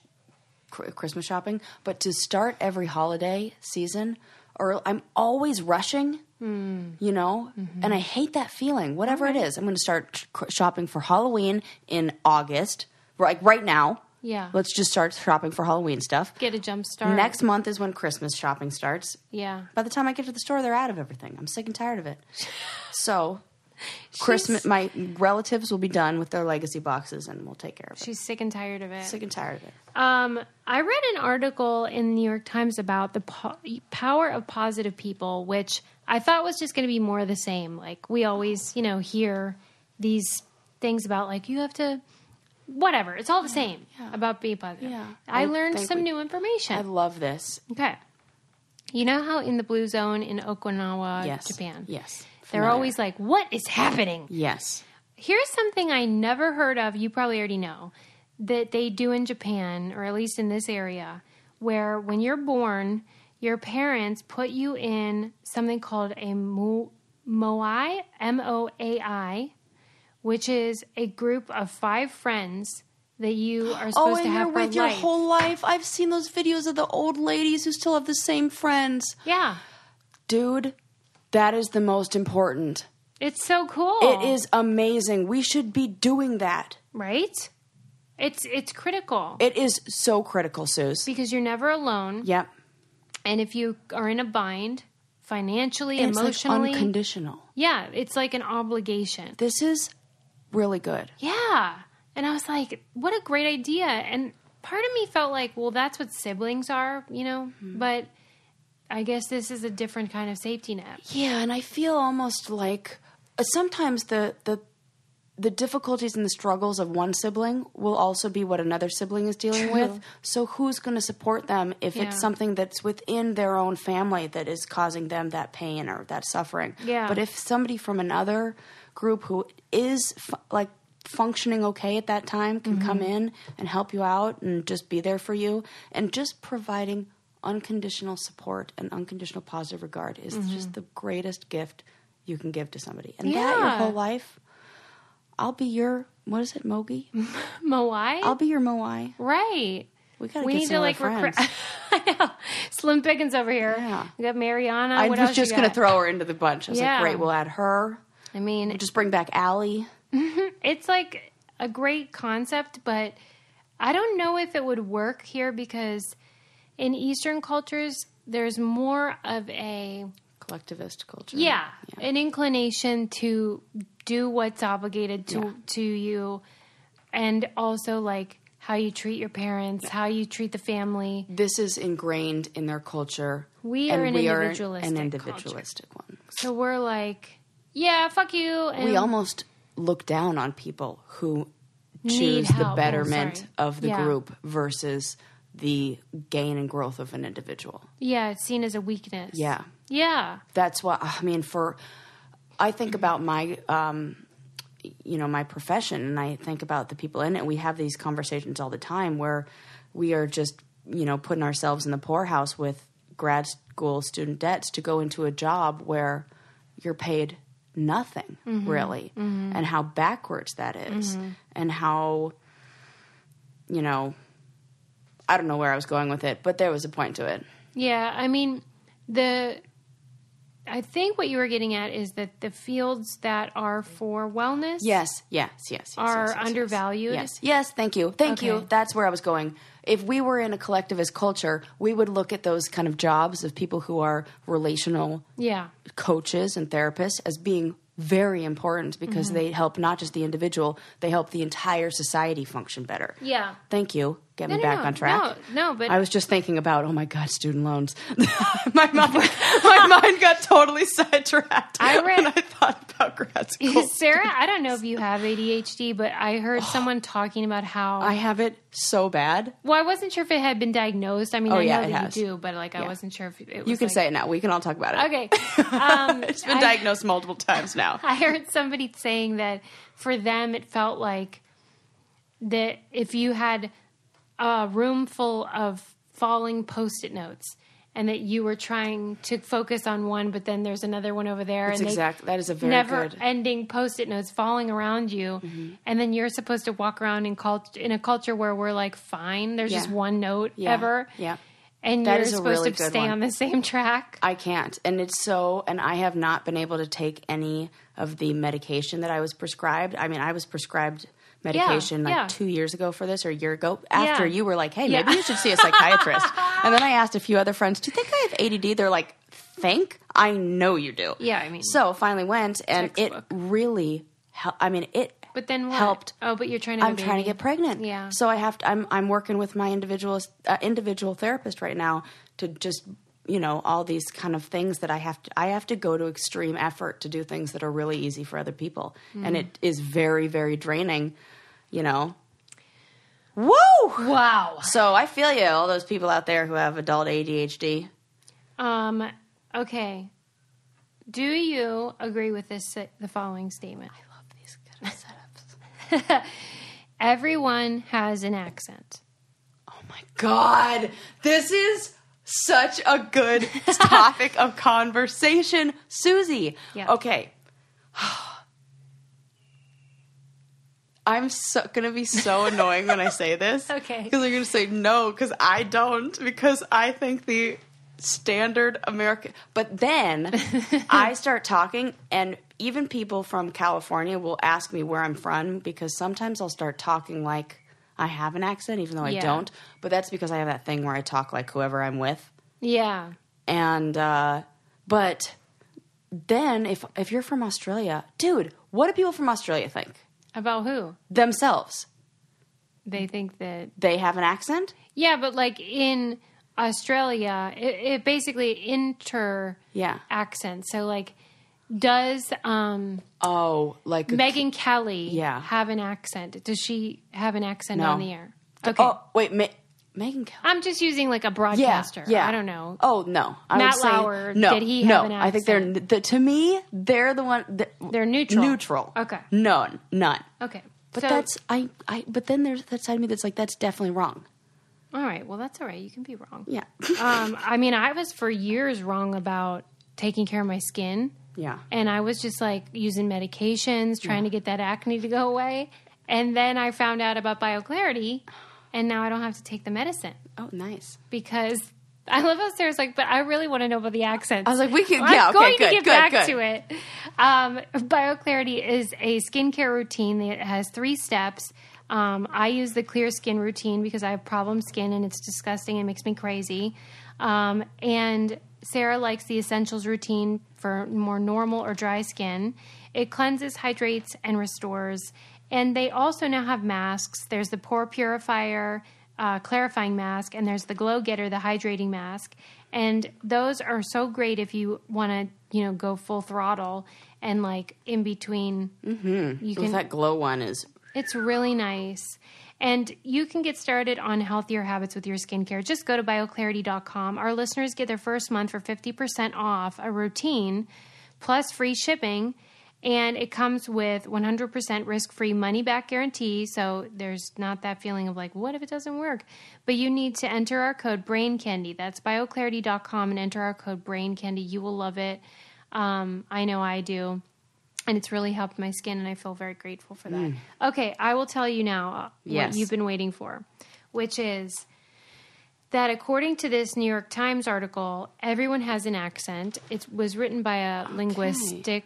Christmas shopping, but to start every holiday season. Or I'm always rushing, and I hate that feeling. Whatever it is, I'm going to start shopping for Halloween in August, like right now.
Yeah.
Let's just start shopping for Halloween stuff.
Get a jump start.
Next month is when Christmas shopping starts.
Yeah.
By the time I get to the store, they're out of everything. I'm sick and tired of it. So Christmas, my relatives will be done with their legacy boxes, and we'll take care of it.
She's sick and tired of it.
Sick and tired of it.
I read an article in the New York Times about the power of positive people, which I thought was just going to be more of the same. Like, we always, hear these things about, like, you have to, whatever. It's all the same about being positive. Yeah. I learned some new information.
I love this.
Okay. You know how in the Blue Zone in Okinawa, Japan?
Yes.
They're always like, what is happening?
Yes.
Here's something I never heard of. You probably already know that they do in Japan, or at least in this area, where when you're born, your parents put you in something called a moai, M-O-A-I, which is a group of 5 friends that you are supposed to have for
with
life.
your whole life. I've seen those videos of the old ladies who still have the same friends.
Yeah.
Dude, that is the most important.
It's so cool.
It is amazing. We should be doing that.
Right? It's critical.
It is so critical, Suze.
Because you're never alone.
Yep.
And if you are in a bind, financially,
it's
emotionally.
Like unconditional.
Yeah, it's like an obligation.
This is really good.
Yeah. And I was like, what a great idea. And part of me felt like, well, that's what siblings are, But I guess this is a different kind of safety net.
Yeah, and I feel almost like sometimes the difficulties and the struggles of one sibling will also be what another sibling is dealing with. So who's going to support them if it's something that's within their own family that is causing them that pain or that suffering?
Yeah.
But if somebody from another group who is functioning okay at that time can come in and help you out and just be there for you, and just providing unconditional support and unconditional positive regard is just the greatest gift you can give to somebody. And that your whole life, I'll be your, what is it, Mogi?
Moai?
I'll be your Moai.
Right.
We need to
recruit. I know. Slim Pickens over here.
Yeah.
We got Mariana.
I was just going to throw her into the bunch. I was like, great, we'll add her.
I mean,
we'll just bring back Allie.
It's like a great concept, but I don't know if it would work here because in Eastern cultures, there's more of a
collectivist culture.
Yeah, an inclination to do what's obligated to you, and also like how you treat your parents, how you treat the family.
This is ingrained in their culture.
We are an individualistic
one.
So we're like, yeah, fuck you. And
we almost look down on people who choose the betterment of the group versus the gain and growth of an individual.
Yeah, it's seen as a weakness.
Yeah.
Yeah.
That's why, I think about my, my profession, and I think about the people in it. We have these conversations all the time where we are just, putting ourselves in the poorhouse with grad school student debts to go into a job where you're paid nothing, really, and how backwards that is, and how, I don't know where I was going with it, but there was a point to it.
Yeah, I mean, I think what you were getting at is that the fields that are for wellness
are
undervalued.
Yes, thank you. Thank you. That's where I was going. If we were in a collectivist culture, we would look at those kind of jobs of people who are relational coaches and therapists as being very important because they help not just the individual, they help the entire society function better.
Yeah.
Thank you. Get me back on track.
No, but
I was just thinking about, oh my God, student loans. my mind got totally sidetracked when I thought about grad school.
Sarah, I don't know if you have ADHD, but I heard someone talking about how
I have it so bad.
Well, I wasn't sure if it had been diagnosed. I mean, I know that you do, but I wasn't sure if it was.
You can say it now. We can all talk about it.
Okay.
It's been diagnosed multiple times now.
I heard somebody saying that for them, it felt like that if you had a room full of falling Post-it notes and that you were trying to focus on one, but then there's another one over there.
That is a very
never-ending Post-it notes falling around you. And then you're supposed to walk around in a culture where we're like, fine, there's just one note ever.
Yeah.
And you're supposed to stay on the same track.
I can't. And and I have not been able to take any of the medication that I was prescribed. I mean, I was prescribed medication 2 years ago for this, or a year ago, after you were like, hey, maybe you should see a psychiatrist. And then I asked a few other friends, do you think I have ADD? They're like, think. I know you do.
Yeah, I mean.
So finally went, and
textbook.
it really helped. I mean, it
But then what?
helped.
Oh, but you're trying to have
I'm
a baby.
trying to get pregnant.
Yeah.
So I have to. I'm working with my individual therapist right now to just, all these kind of things that I have to go to extreme effort to do things that are really easy for other people, and it is very, very draining. Woo!
Wow.
So I feel you, all those people out there who have adult ADHD.
Okay. Do you agree with the following statement?
I love these kind of setups.
Everyone has an accent.
Oh my God. This is such a good topic of conversation. Susie.
Yeah.
Okay. I'm going to be so annoying when I say this.
Okay.
Because I'm going to say no, because I don't. Because I think the standard American... But then I start talking, and even people from California will ask me where I'm from, because sometimes I'll start talking like I have an accent, even though I don't. But that's because I have that thing where I talk like whoever I'm with.
Yeah.
And, but then if you're from Australia, dude, what do people from Australia think?
About who?
Themselves.
They think that...
They have an accent?
Yeah, but like in Australia, it basically accent. So like, does
like
Megyn Kelly have an accent? Does she have an accent on the air? Okay.
Oh, wait, Megyn Kelly.
I'm just using like a broadcaster.
Yeah.
I don't know.
Oh, no.
Matt Lauer, did he have an accent?
I think to me, they're the one.
They're neutral.
Neutral.
Okay.
None.
Okay.
But but then there's that side of me that's like, that's definitely wrong.
All right. Well, that's all right. You can be wrong.
Yeah.
I mean, I was for years wrong about taking care of my skin.
Yeah.
And I was just like using medications, trying to get that acne to go away. And then I found out about BioClarity, and now I don't have to take the medicine.
Oh, nice.
Because I love how Sarah's like, but I really want to know about the accents.
I was like, we can,
I'm going to get back to it. BioClarity is a skincare routine that has 3 steps. I use the clear skin routine because I have problem skin and it's disgusting and makes me crazy. And Sarah likes the essentials routine for more normal or dry skin. It cleanses, hydrates, and restores. And they also now have masks. There's the Pore Purifier clarifying mask, and there's the Glow Getter, the hydrating mask. And those are so great if you want to, go full throttle and like in between. Mm-hmm. You can.
That Glow one is.
It's really nice. And you can get started on healthier habits with your skincare. Just go to bioclarity.com. Our listeners get their first month for 50% off a routine plus free shipping. And it comes with 100% risk-free money-back guarantee, so there's not that feeling of like, what if it doesn't work? But you need to enter our code BRAINCANDY. That's bioclarity.com and enter our code BRAINCANDY. You will love it. I know I do. And it's really helped my skin, and I feel very grateful for that. Okay, I will tell you now what you've been waiting for, which is that according to this New York Times article, everyone has an accent. It was written by a linguistic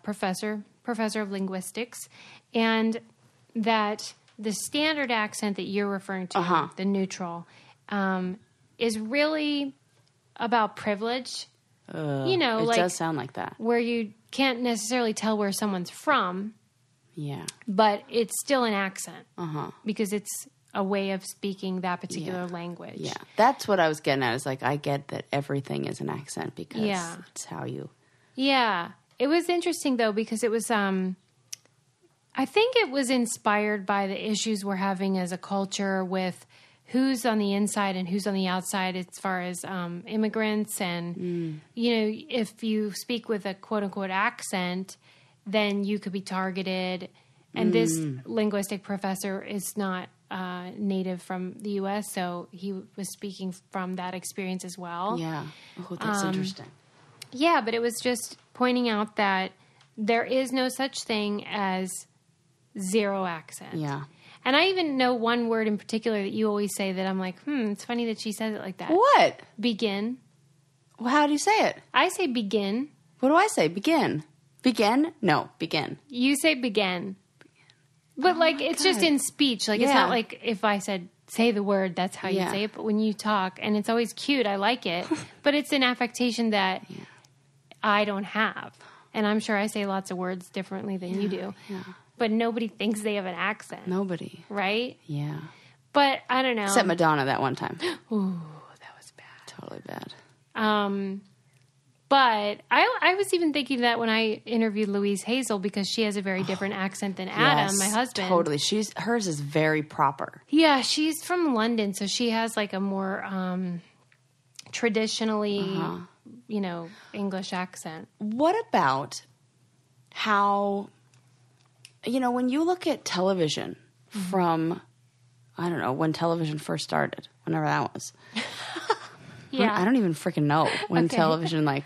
professor of linguistics, and that the standard accent that you're referring to, the neutral, is really about privilege.
It does sound like that.
Where you can't necessarily tell where someone's from. Yeah. But it's still an accent. Because it's a way of speaking that particular language.
Yeah. That's what I was getting at. Is like, I get that everything is an accent because it's how you...
Yeah. It was interesting, though, because it was... I think it was inspired by the issues we're having as a culture with who's on the inside and who's on the outside as far as immigrants. And, if you speak with a quote-unquote accent, then you could be targeted. And this linguistic professor is not native from the U.S., so he was speaking from that experience as well.
Yeah. Oh, that's interesting.
Yeah, but it was just pointing out that there is no such thing as zero accent.
Yeah.
And I even know one word in particular that you always say that I'm like, it's funny that she says it like that.
What?
Begin.
Well, how do you say it?
I say begin.
What do I say? Begin. Begin? No, begin.
You say begin. But, it's just in speech. Like, it's not like if I said say the word, that's how you say it. But when you talk, and it's always cute, I like it. But it's an affectation that I don't have. And I'm sure I say lots of words differently than you do.
Yeah.
But nobody thinks they have an accent.
Nobody.
Right?
Yeah.
But I don't know.
Except Madonna that one time.
Ooh, that was bad.
Totally bad.
But I was even thinking that when I interviewed Louise Hazel, because she has a very different accent than Adam, my husband.
Totally. Hers is very proper.
Yeah, she's from London, so she has like a more traditionally, English accent.
What about how, when you look at television from, I don't know, when television first started, whenever that was.
Yeah.
I don't even freaking know when television, like,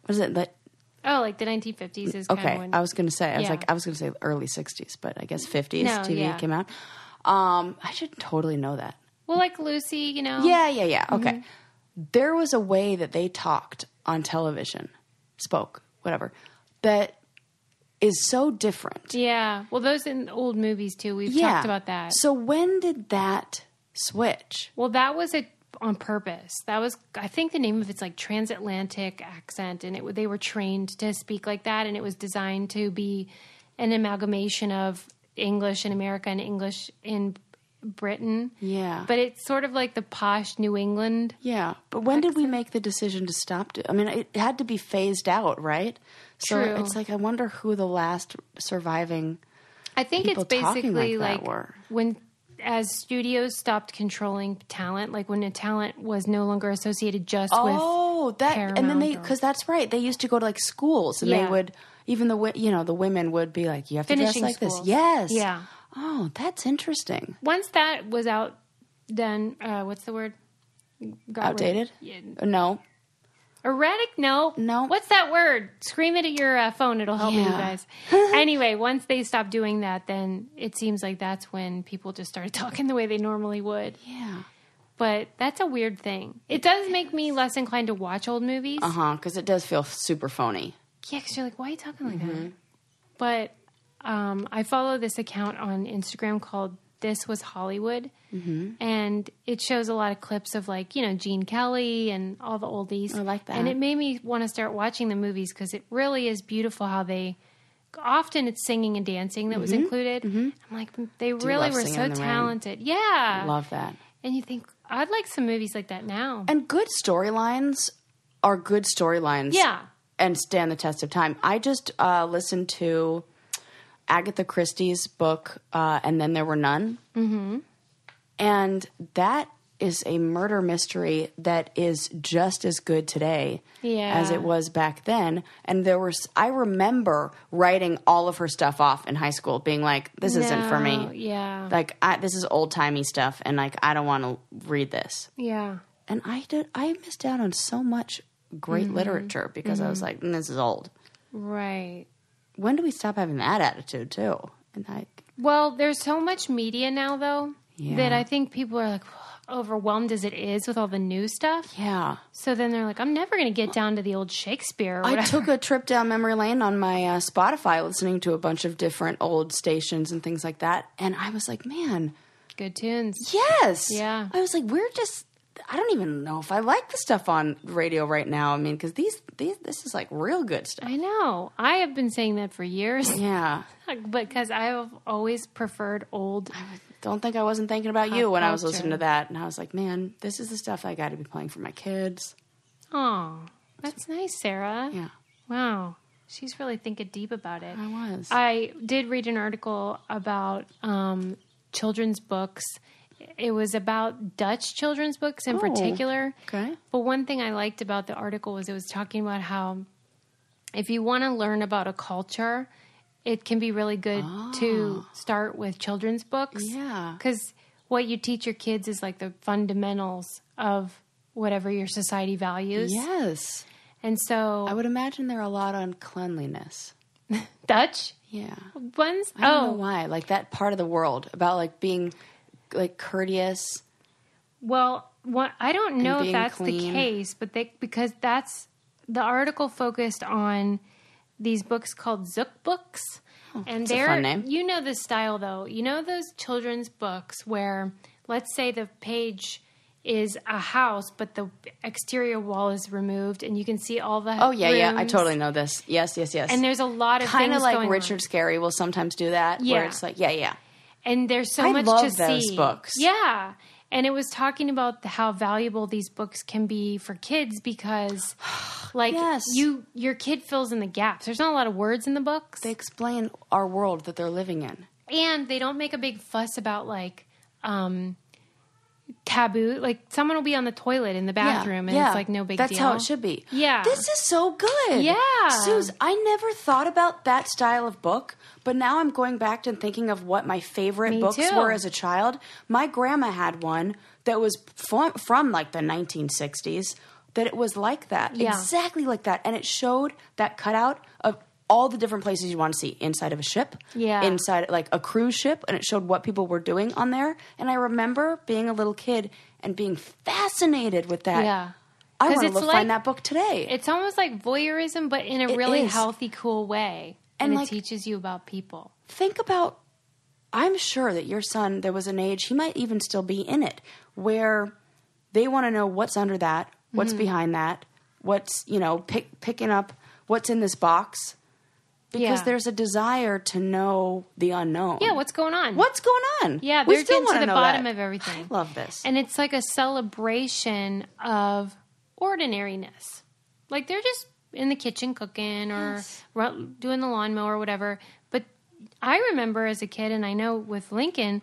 what is it?
Like the 1950s is kind of when...
I was going to say, I was going to say early 60s, but I guess 50s TV came out. I should totally know that.
Well, like Lucy,
Yeah.
Mm-hmm.
Okay. There was a way that they talked on television, spoke, whatever, that is so different.
Yeah. Well, those in old movies too. We've talked about that.
So when did that switch?
Well, that was on purpose. That was, I think the name of it's like Transatlantic Accent, and they were trained to speak like that, and it was designed to be an amalgamation of English in America and English in Britain.
Yeah.
But it's sort of like the posh New England.
Yeah. But when did we make the decision to stop it? I mean, it had to be phased out, right? So
True.
It's like, I wonder who the last surviving
I think
people
it's basically
like
like
were.
as studios stopped controlling talent, like when a talent was no longer associated just with
Paramount, and then because that's right, they used to go to like schools, and they would, even the women would be like, you have to dress like
schools.
this. Yes.
Yeah.
Oh, that's interesting.
Once that was out, then what's the word?
Outdated? No.
Erratic? No.
No.
What's that word? Scream it at your phone. It'll help me, you guys. Anyway, once they stopped doing that, then it seems like that's when people just started talking the way they normally would.
Yeah.
But that's a weird thing. It does make me less inclined to watch old movies.
Because it does feel super phony.
Yeah, because you're like, why are you talking like that? But I follow this account on Instagram called This Was Hollywood. And it shows a lot of clips of like, Gene Kelly and all the oldies.
I like that.
And it made me want to start watching the movies because it really is beautiful how often it's singing and dancing that was included. I'm like, they really were so talented. Yeah.
Love that.
And you think, I'd like some movies like that now.
And good storylines are good storylines.
Yeah.
And stand the test of time. I just listened to Agatha Christie's book, And Then There Were None. Mm-hmm. And that is a murder mystery that is just as good today as it was back then. And I remember writing all of her stuff off in high school, being like, this isn't for me.
Yeah.
Like, this is old-timey stuff, and like, I don't want to read this.
Yeah.
And I missed out on so much great literature because I was like, this is old.
Right.
When do we stop having that attitude too? And
well, there's so much media now, though, that I think people are like overwhelmed as it is with all the new stuff.
Yeah.
So then they're like, I'm never going to get down to the old Shakespeare or whatever.
I took a trip down memory lane on my Spotify, listening to a bunch of different old stations and things like that, and I was like, man,
good tunes.
Yes.
Yeah.
I was like, I don't even know if I like the stuff on radio right now. I mean, because this is like real good stuff.
I know. I have been saying that for years.
Yeah.
Because I have always preferred old.
I don't think I wasn't thinking about you when I was listening to that. And I was like, man, this is the stuff I got to be playing for my kids.
Oh, that's nice, Sarah.
Yeah.
Wow. She's really thinking deep about it.
I was.
I did read an article about children's books. It was about Dutch children's books in particular.
Okay.
But one thing I liked about the article was it was talking about how if you want to learn about a culture, it can be really good to start with children's books.
Yeah.
Because what you teach your kids is like the fundamentals of whatever your society values.
Yes.
And so...
I would imagine there are a lot on cleanliness.
Dutch?
Yeah.
Ones?
I don't know why. Like that part of the world about like being... like courteous.
Well, I don't know if that's
clean.
the case, but because that's the article focused on these books called Zook books, and
that's a fun name.
You know this style though. You know those children's books where let's say the page is a house, but the exterior wall is removed, and you can see all the
Oh, yeah, yeah. I
rooms.
totally know this. Yes.
And there's a lot of
kind of
things
like
going
Richard
on.
Scarry will sometimes do that.
Yeah.
Where it's like, yeah.
And there's so
I
much
love
to
those
see.
books.
Yeah. And it was talking about how valuable these books can be for kids because, like,
Yes.
your kid fills in the gaps. There's not a lot of words in the books.
They explain our world that they're living in.
And they don't make a big fuss about, like, taboo. Like, someone will be on the toilet in the bathroom, and it's, like, no big deal.
That's how it should be.
Yeah.
This is so good.
Yeah.
Suze, I never thought about that style of book, but now I'm going back and thinking of what my favorite
Me
books
too.
were as a child. My grandma had one that was from like the 1960s, that it was like that.
Yeah.
Exactly like that. And it showed that cutout of all the different places you want to see. Inside of a ship.
Yeah.
Inside like a cruise ship. And it showed what people were doing on there. And I remember being a little kid and being fascinated with that.
Yeah.
I
'Cause
want
it's
to
like-
find that book today.
It's almost like voyeurism, but in a
It
really
is.
healthy, cool way.
And,
And it
like-
teaches you about people.
Think about, I'm sure that your son, there was an age, he might even still be in it, where they want to know what's under that, what's behind that, what's, picking up what's in this box. Because
Yeah.
there's a desire to know the unknown.
Yeah, what's going on?
What's going on?
Yeah,
We
they're
still
getting to
wanna
the
know
bottom
that.
of everything.
I love this.
And it's like a celebration of ordinariness. Like they're just in the kitchen cooking or doing the lawnmower or whatever. But I remember as a kid, and I know with Lincoln,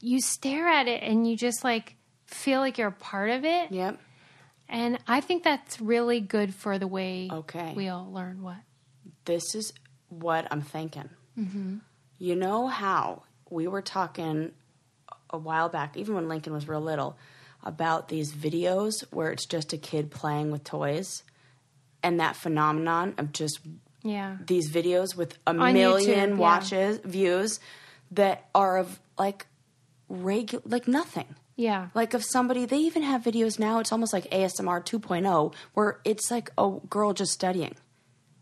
you stare at it and you just like feel like you're a part of it.
Yep.
And I think that's really good for the way
Okay.
we all learn what.
This is what I'm thinking. Mm-hmm. You know how we were talking a while back, even when Lincoln was real little, about these videos where it's just a kid playing with toys, and that phenomenon of just
Yeah.
these videos with a
On
million
YouTube, yeah.
views that are of like nothing.
Yeah.
Like of somebody, they even have videos now, it's almost like ASMR 2.0, where it's like a girl just studying.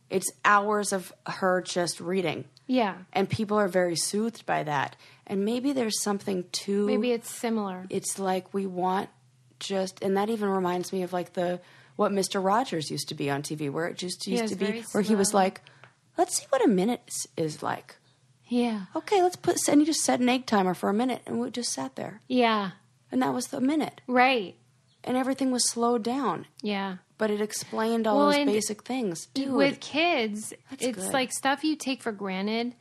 It's hours of her just reading.
Yeah.
And people are very soothed by that. And maybe there's something to...
Maybe it's similar.
It's like we want just... And that even reminds me of like what Mr. Rogers used to be on TV, where it just used
it's
to be...
very
Where he was
slow.
like, let's see what a minute is like.
Yeah.
Okay, and he just set an egg timer for a minute, and we just sat there.
Yeah.
And that was the minute.
Right.
And everything was slowed down.
Yeah.
But it explained all those
and
basic things. Dude,
with kids,
That's
it's
good.
like stuff you take for granted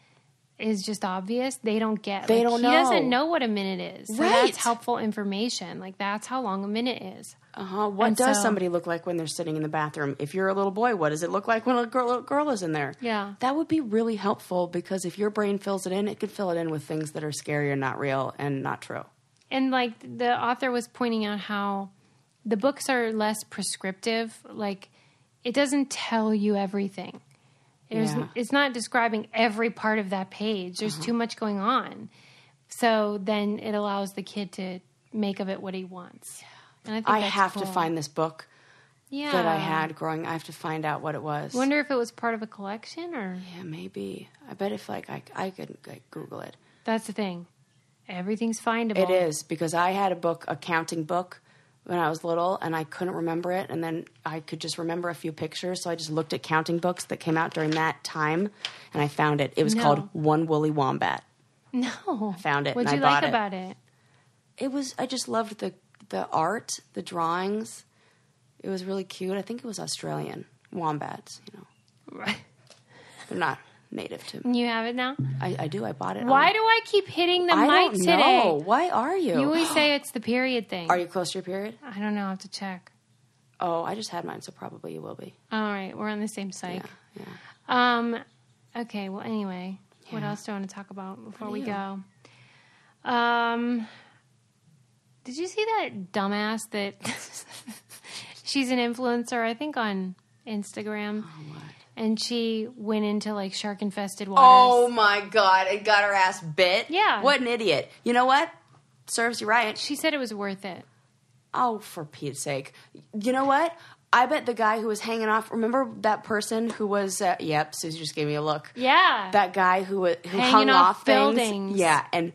is just obvious. They don't get.
They
like,
don't
He doesn't
know.
know what a minute is. So
Right.
that's helpful information. Like that's how long a minute is.
What
And
does
so-
somebody look like when they're sitting in the bathroom? If you're a little boy, what does it look like when a little girl is in there?
Yeah.
That would be really helpful because if your brain fills it in, it could fill it in with things that are scary or not real and not true.
And like the author was pointing out how the books are less prescriptive. Like it doesn't tell you everything.
Yeah.
It's not describing every part of that page. There's too much going on. So then it allows the kid to make of it what he wants. And I think
I
that's
have to
cool.
find this book
Yeah.
that I had growing. I have to find out what it was.
Wonder if it was part of a collection or
Yeah, maybe. I bet if I could Google it.
that's the thing. Everything's findable.
It is because I had a counting book when I was little, and I couldn't remember it, and then I could just remember a few pictures, so I just looked at counting books that came out during that time, and I found it. It was
No.
called One Woolly Wombat.
No.
I found it,
What'd
and
you
I
like
bought it.
about it?
It was. I just loved the art, the drawings. It was really cute. I think it was Australian wombats.
Right.
They're not native to.
You have it now?
I do. I bought it.
Why do I keep hitting the
I
mic
don't
today?
know. Why are you?
You always say it's the period thing.
Are you close to your period?
I don't know. I have to check.
Oh, I just had mine, so probably you will be.
All right. We're on the same psych.
Yeah.
Okay. Well, anyway, what
Yeah.
else do I want to talk about before we
you?
go? Did you see that dumbass that she's an influencer, I think on Instagram,
What?
and she went into like shark infested
Oh
waters.
my God, it got her ass bit.
Yeah.
What an idiot. You know what? Serves you right.
She said it was worth it.
Oh, for Pete's sake. You know what? I bet the guy who was hanging off, remember that person who was, yep, Susie just gave me a look.
Yeah.
That guy who
Hanging
hung
off
off things.
buildings.
Yeah, and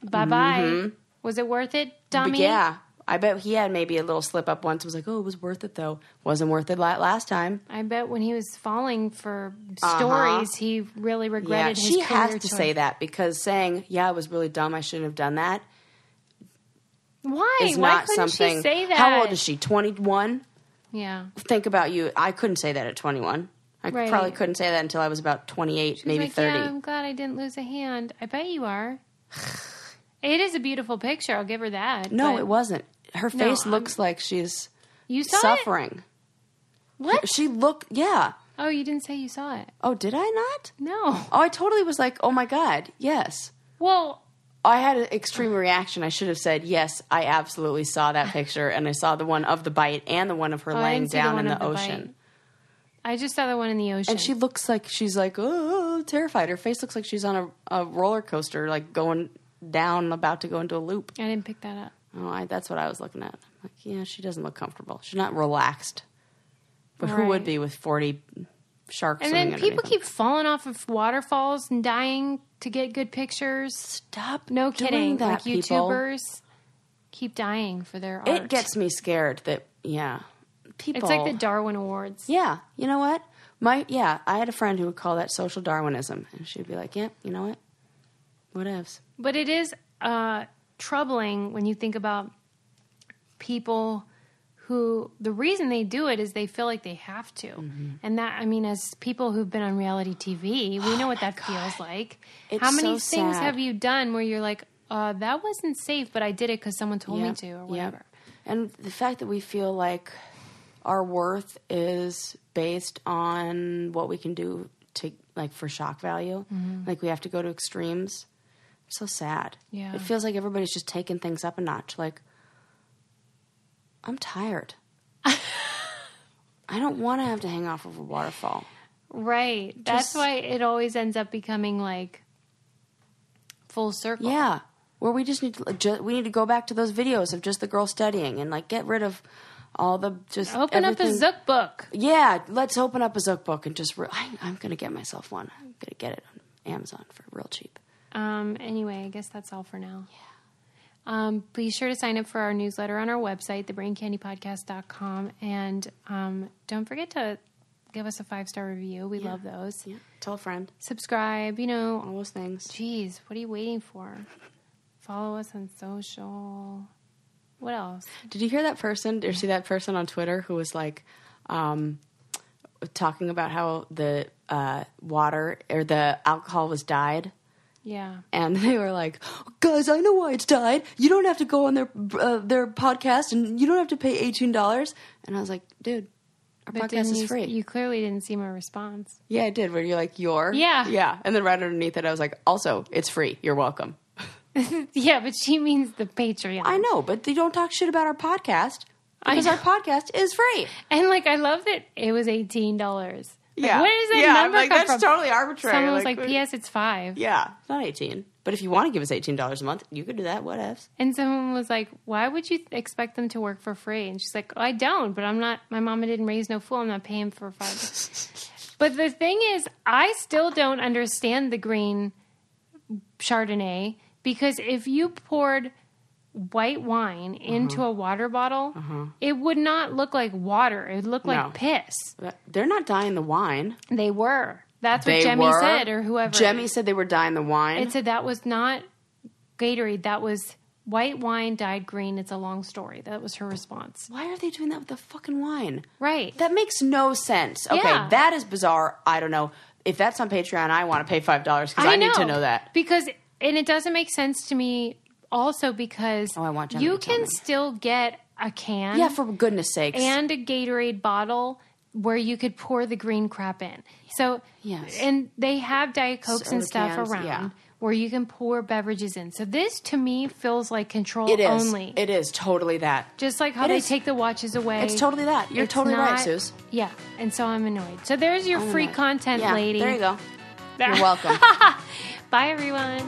Bye bye. Was it worth it, dummy?
But yeah. I bet he had maybe a little slip up once. Was like, oh, it was worth it though. Wasn't worth it last time.
I bet when he was falling for stories, he really regretted his
she
career
has to
choice.
say that because saying, yeah, it was really dumb. I shouldn't have done that.
Why?
Is
Why
not
couldn't
something.
she say that?
How old is she? 21?
Yeah.
Think about you. I couldn't say that at 21. I
Right.
probably couldn't say that until I was about 28, maybe
like,
30.
Yeah, I'm glad I didn't lose a hand. I bet you are. It is a beautiful picture. I'll give her that.
No,
but
it wasn't. Her face looks like she's
You saw
suffering.
it? What?
She looked, yeah.
Oh, you didn't say you saw it.
Oh, did I not?
No.
Oh, I totally was like, oh my God, yes.
Well,
I had an extreme reaction. I should have said, yes, I absolutely saw that picture. And I saw the one of the bite and the one of her
I
laying
didn't see the
down
one
in
of
the
the
ocean.
bite. I just saw the one in the ocean.
And she looks like she's like, oh, terrified. Her face looks like she's on a roller coaster, like going down, about to go into a loop.
I didn't pick that up.
Oh, that's what I was looking at. I'm like, yeah, she doesn't look comfortable. She's not relaxed. But who
Right.
would be with 40 sharks
And
swimming
then people
underneath
keep falling off of waterfalls and dying to get good pictures.
Stop
No
doing
kidding.
that,
Like
people.
YouTubers keep dying for their art.
It gets me scared that, yeah, people.
It's like the Darwin Awards.
Yeah, you know what? I had a friend who would call that social Darwinism. And she'd be like, yeah, you know what? Whatevs.
But it is troubling when you think about people who, the reason they do it is they feel like they have to.
Mm-hmm.
And that, I mean, as people who've been on reality TV, we know what that feels like.
It's
How many
so
things
sad.
have you done where you're like, that wasn't safe, but I did it because someone told me to or whatever.
And the fact that we feel like our worth is based on what we can do to, like, for shock value. Like, we have to go to extremes. So sad.
Yeah.
It feels like everybody's just taking things up a notch. Like, I'm tired. I don't want to have to hang off of a waterfall.
Right. That's why it always ends up becoming like full circle.
Yeah. Where we just need to, we need to go back to those videos of just the girl studying and, like, get rid of all the just
Open up a
everything.
Zook book.
Yeah, let's open up a Zook book and just. I'm going to get myself one. I'm going to get it on Amazon for real cheap.
Anyway, I guess that's all for now. Yeah. Be sure to sign up for our newsletter on our website, thebraincandypodcast.com. And don't forget to give us a 5-star review. We love those.
Yeah. Tell a friend.
Subscribe, all
those things.
Geez, what are you waiting for? Follow us on social. What else?
Did you hear that person or see that person on Twitter who was like talking about how the water or the alcohol was dyed?
Yeah.
And they were like, guys, I know why it's dyed. You don't have to go on their podcast and you don't have to pay $18. And I was like, dude, our podcast is free.
You clearly didn't see my response.
Yeah, I did. Where you're like,
Yeah.
Yeah. And then right underneath it, I was like, also, it's free. You're welcome.
Yeah, but she means the Patreon.
I know, but they don't talk shit about our podcast because our podcast is free.
And, I love that it was $18.
Yeah.
Where does that number come
that's
from?
totally arbitrary.
Someone was like, P.S. it's $5.
Yeah, it's not 18. But if you want to give us $18 a month, you could do that. Whatevs.
And someone was like, why would you expect them to work for free? And she's like, I don't, but I'm not, my mama didn't raise no fool. I'm not paying for $5. But the thing is, I still don't understand the green Chardonnay because if you poured white wine into a water bottle, it would not look like water. It would look like piss.
They're not dyeing the wine.
They were. That's what Jemmy said, or whoever.
Jemmy said they were dyeing the wine.
It said that was not Gatorade. That was white wine dyed green. It's a long story. That was her response.
Why are they doing that with the fucking wine?
Right.
That makes no sense. Okay, that is bizarre. I don't know. If that's on Patreon, I want to pay $5 because I need to know that.
Because, and it doesn't make sense to me also because
I want Jemmy
you
to tell
can
me.
still get a can.
Yeah, for goodness sakes.
And a Gatorade bottle where you could pour the green crap in. So,
yes.
And they have Diet Cokes and stuff
cans,
around where you can pour beverages in. So this, to me, feels like control
It is.
only.
It is totally that.
Just like how
It
they
is.
take the watches away.
It's totally that. You're
It's
totally right,
not-
Suze.
Yeah, and so I'm annoyed. So there's your free content,
Yeah,
lady.
there you go. You're welcome.
Bye, everyone.